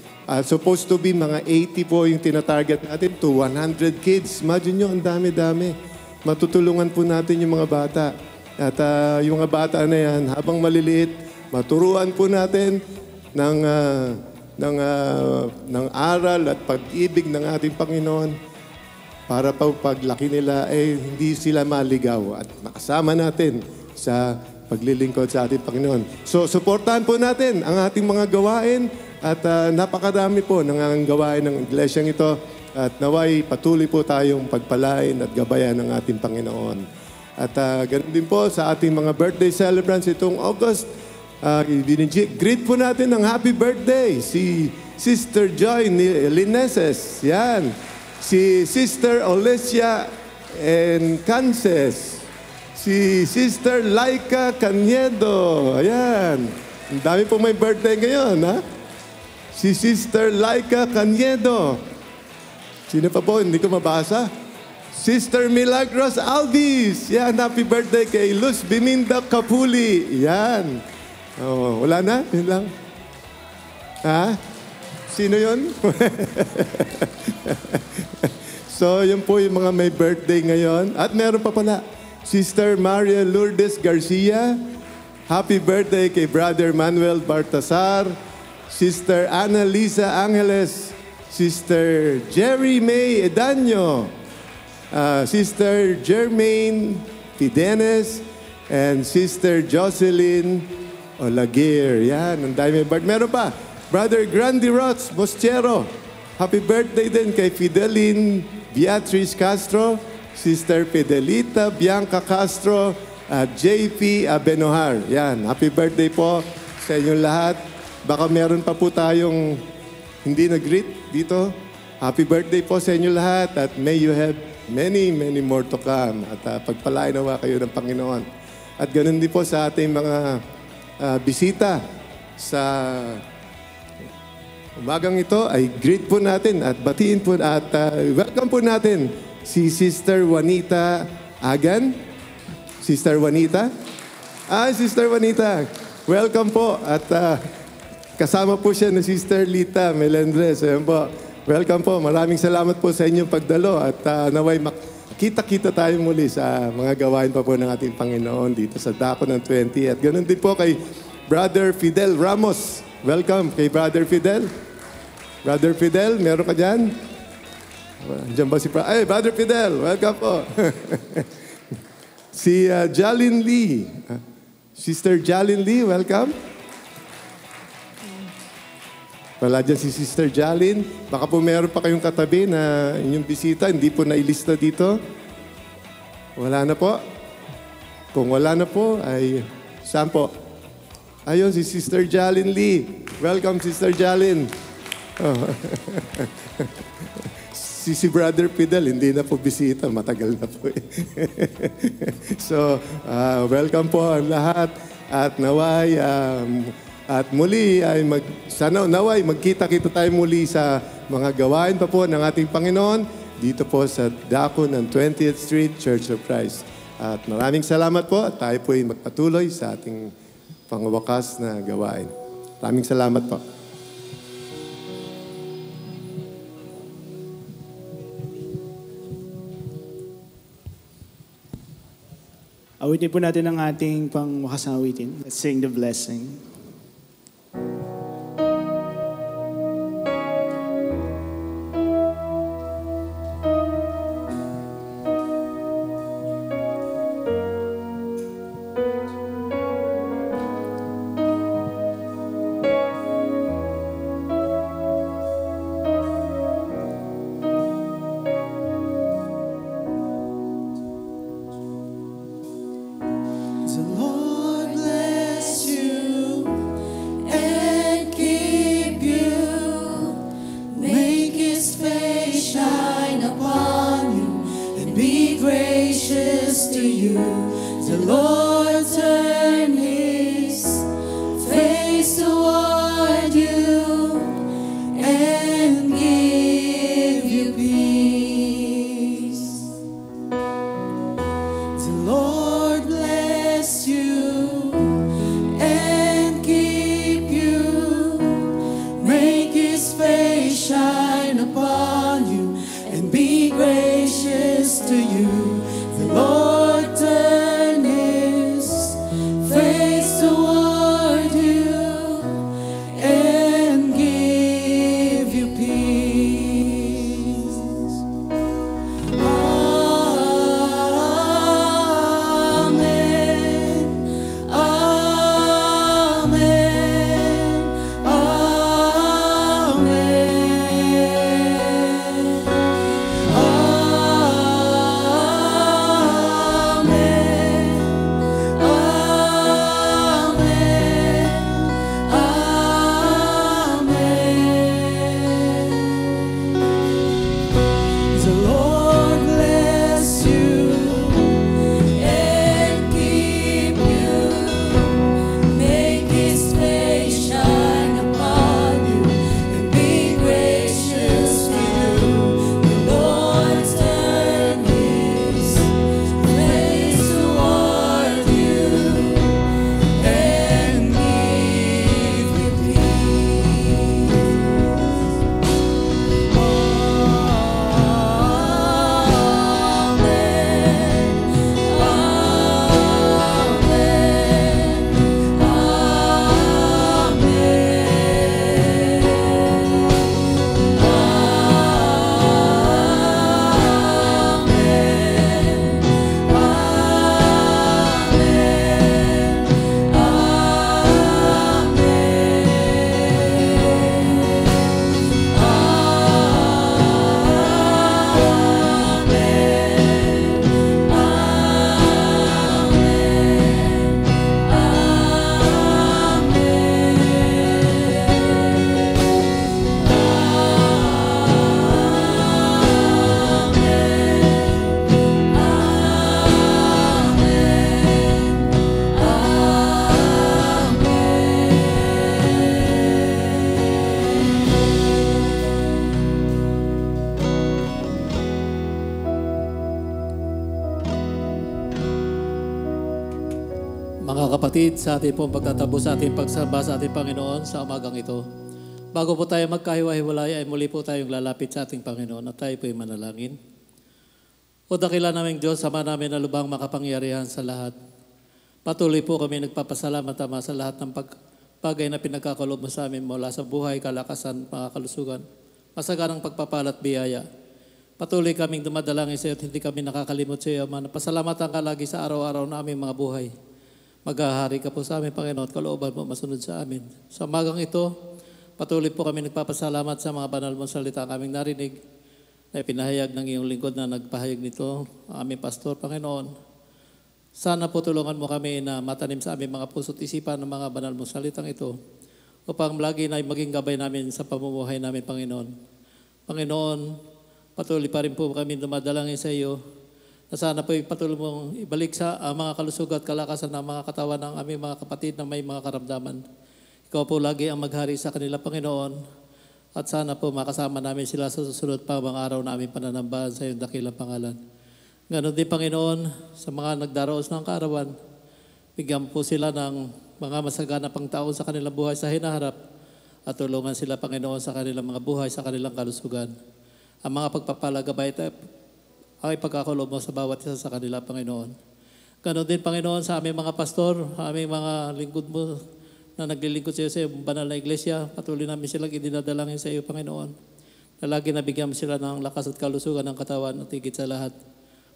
Speaker 4: Supposed to be mga 80 po yung tinatarget natin to 100 kids. Imagine nyo, ang dami-dami. Matutulungan po natin yung mga bata. At yung mga bata na yan, habang maliliit, maturuan po natin ng aral at pag-ibig ng ating Panginoon para paglaki nila, hindi sila maligaw at makasama natin sa paglilingkod sa ating Panginoon. So, suportahan po natin ang ating mga gawain at napakarami po ng gawain ng iglesyang ito at naway patuloy po tayong pagpalain at gabayan ng ating Panginoon. At ganun din po sa ating mga birthday celebrants itong August, greet po natin ng happy birthday si Sister Joy Lineses. Yan. Si Sister Olesia Cances. Si Sister Laika Caniedo. Ayan. Ang dami po may birthday ngayon, ha? Si Sister Laika Caniedo. Sino pa po? Hindi ko mabasa. Sister Milagros Alvis. Yan, happy birthday kay Luz Biminda Capuli. Yan. Oh, wala na? Yun lang. Ha? Sino yun? So, yun po yung mga may birthday ngayon. At meron pa pala, Sister Maria Lourdes Garcia. Happy birthday kay Brother Manuel Bartasar. Sister Ana Lisa Angeles. Sister Jerry May Edanyo. Sister Jermaine Fidenes. And Sister Jocelyn Olaguer. Yan, ang dami birthday. Meron pa, Brother Grandi Rots Mosquero. Happy birthday din kay Fidelin Beatrice Castro, Sister Fidelita Bianca Castro, at JP Abenohar. Yan, happy birthday po sa inyong lahat. Baka meron pa po tayong hindi nag-greet dito. Happy birthday po sa inyong lahat at may you have many, many more to come. At pagpalain nawa kayo ng Panginoon. At ganun din po sa ating mga bisita sa umagang ito ay greet po natin at batiin po at welcome po natin si Sister Juanita Agan. Sister Juanita? Sister Juanita, welcome po. At kasama po siya ng Sister Lita Melendres. Ayan po. Welcome po. Maraming salamat po sa inyong pagdalo at naway kita-kita tayo muli sa mga gawain pa po ng ating Panginoon dito sa dako ng 20. At ganun din po kay Brother Fidel Ramos. Welcome kay Brother Fidel. Brother Fidel, meron ka dyan? Diyan ba si Brother Fidel, welcome po. Si Jalin Lee. Sister Jalin Lee, welcome. Wala dyan si Sister Jalin. Baka po meron pa kayong katabi na inyong bisita, hindi po nailista dito. Wala na po. Kung wala na po, ay saan po? Ayun, si Sister Jalin Lee. Welcome, Sister Jalin. Oh. Si Brother Fidel, hindi na po bisita. Matagal na po eh. So, welcome po ang lahat. At naway, at muli ay naway, magkita-kita tayo muli sa mga gawain pa po ng ating Panginoon dito po sa dako ng 20th Street Church of Christ. At maraming salamat po at tayo po ay magpatuloy sa ating pangwakas na gawain. Maraming salamat po.
Speaker 1: Awitin po natin ang ating pangwakas na awitin. Let's sing the blessing.
Speaker 8: The Lord bless you and keep you. Make His face shine upon you and be gracious to you. The Lord turn His face toward you and give you peace. The Lord bless you and keep you. Make His face shine upon you and be gracious to you. The Lord turn His face toward you and give you peace. Amen. Amen. The Lord bless you and keep you. Make His face shine upon you and be gracious to you. The Lord turn His face toward you and give you peace.
Speaker 3: Mga kapatid, sa ating pong pagtatabo sa ating pagsamba sa ating Panginoon sa umagang ito. Bago po tayo magkahiwa-hiwalay ay muli po tayong lalapit sa ating Panginoon at tayo po'y manalangin. O dakila naming Diyos, sama namin na lubang makapangyarihan sa lahat. Patuloy po kami nagpapasalamat Ama sa lahat ng bagay na pinagkakalob mo sa amin mula sa buhay, kalakasan, mga kalusugan, masaganang pagpapalat biyaya. Patuloy kaming dumadalangin sa iyo at hindi kami nakakalimot sa iyo, Ama. Pasalamatan ka lagi sa araw-araw na aming mga buhay. Maghahari ka po sa amin, Panginoon, at kalooban mo masunod sa amin. Sa umagang ito, patuloy po kami nagpapasalamat sa mga banal mong salita ang aming narinig na ipinahayag ng iyong lingkod na nagpahayag nito, ang aming pastor, Panginoon. Sana po tulungan mo kami na matanim sa aming mga puso't isipan ng mga banal mong salitang ito upang lagi na maging gabay namin sa pamumuhay namin, Panginoon. Panginoon, patuloy pa rin po kami dumadalangin sa iyo na sana po patuloy mong ibalik sa mga kalusugan at kalakasan ng mga katawan ng aming mga kapatid na may mga karamdaman. Ikaw po lagi ang maghari sa kanila, Panginoon. At sana po makasama namin sila sa susunod pa mga araw na aming pananambahan sa iyong dakilang pangalan. Ganon din, Panginoon, sa mga nagdaraos ng kaarawan, bigyan po sila ng mga masagana pang taon sa kanilang buhay sa hinaharap at tulungan sila, Panginoon, sa kanilang mga buhay, sa kanilang kalusugan. Ang mga pagpapalagabay ay pagkakulob mo sa bawat isa sa kanila, Panginoon. Ganon din, Panginoon, sa aming mga pastor, aming mga lingkod mo na naglilingkod sa iyo sa iyong banal na iglesia, patuloy namin silang idinadalangin sa iyo, Panginoon, na lagi nabigyan sila ng lakas at kalusugan ng katawan at higit sa lahat.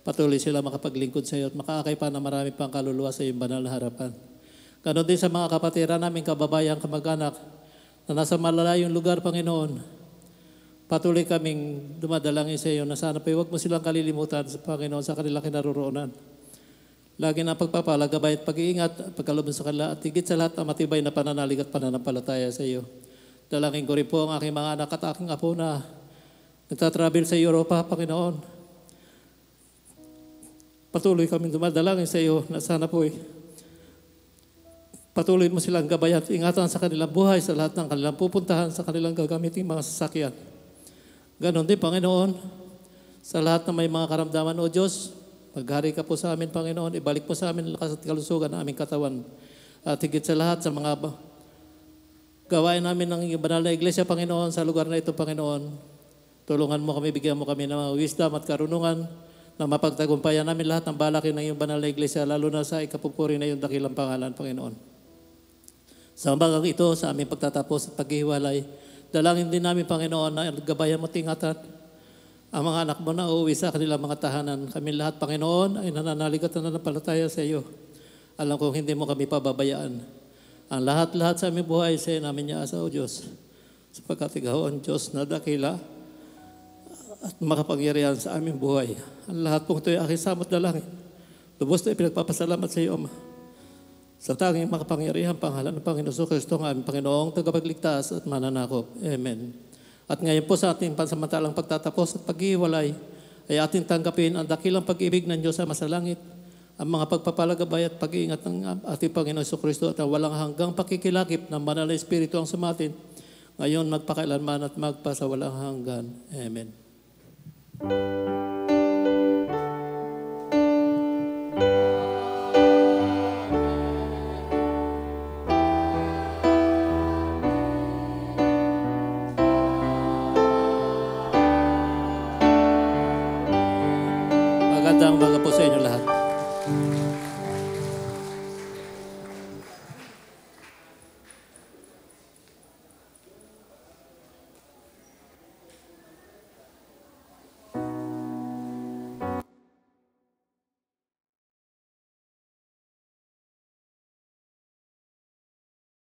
Speaker 3: Patuloy sila makapaglingkod sa iyo at makaakay pa na marami pang kaluluwa sa iyong banal na harapan. Ganon din sa mga kapatiran namin, kababayan, kamag-anak, na nasa malalayong lugar, Panginoon, patuloy kaming dumadalangin sa iyo na sana pa huwag mo silang kalilimutan sa Panginoon sa kanilang kinaroroonan. Lagi na pagpapalagabay at pag-iingat at pagkalubon sa kanila at higit sa lahat ang matibay na pananalig at pananampalataya sa iyo. Dalangin ko rin po ang aking mga anak at aking apo na nagtatravel sa Europa, Panginoon. Patuloy kaming dumadalangin sa iyo na sana po patuloy mo silang gabayan at ingatan sa kanilang buhay, sa lahat ng kanilang pupuntahan, sa kanilang gagamiting mga sasakyan. Ganon din, Panginoon, sa lahat na may mga karamdaman, O Diyos, maghari ka po sa amin, Panginoon. Ibalik po sa amin lakas at kalusugan ng aming katawan. At higit sa lahat sa mga gawain namin ng iyong banal na iglesia, Panginoon, sa lugar na ito, Panginoon. Tulungan mo kami, bigyan mo kami ng mga wisdom at karunungan na mapagtagumpayan namin lahat ng balakin ng iyong banal na iglesia, lalo na sa ikapupuri na iyong dakilang pangalan, Panginoon. Sa bagang ito, sa aming pagtatapos at paghihiwalay, dalangin din namin, Panginoon, na gabayan mo tingatan ang mga anak mo na uuwi sa kanilang mga tahanan. Kami lahat, Panginoon, ay nananalig at nananampalataya sa iyo. Alam kong hindi mo kami pababayaan. Ang lahat-lahat sa aming buhay, sa iyo namin niya o Diyos. Sapagkat ikaw ang Diyos na dakila at makapangyarihan sa aming buhay. Ang lahat pong ito ay aking samot dalangin. Lubos na ipinagpapasalamat sa iyo, Ama. Sa tanging makapangyarihan, pangalan ng Panginoon Kristo, ang aming Panginoong tagapagligtas at mananakop. Amen. At ngayon po sa ating pansamantalang pagtatapos at paghihiwalay ay ating tanggapin ang dakilang pag-ibig ng Diyos sa masalangit, ang mga pagpapalagabay at pag-iingat ng ating Panginoon Kristo at ang walang hanggang pakikilakip ng banal na Espiritu ang sumatin, ngayon magpakailanman at magpasawalang hanggan. Amen. Magandang umaga po sa inyo lahat.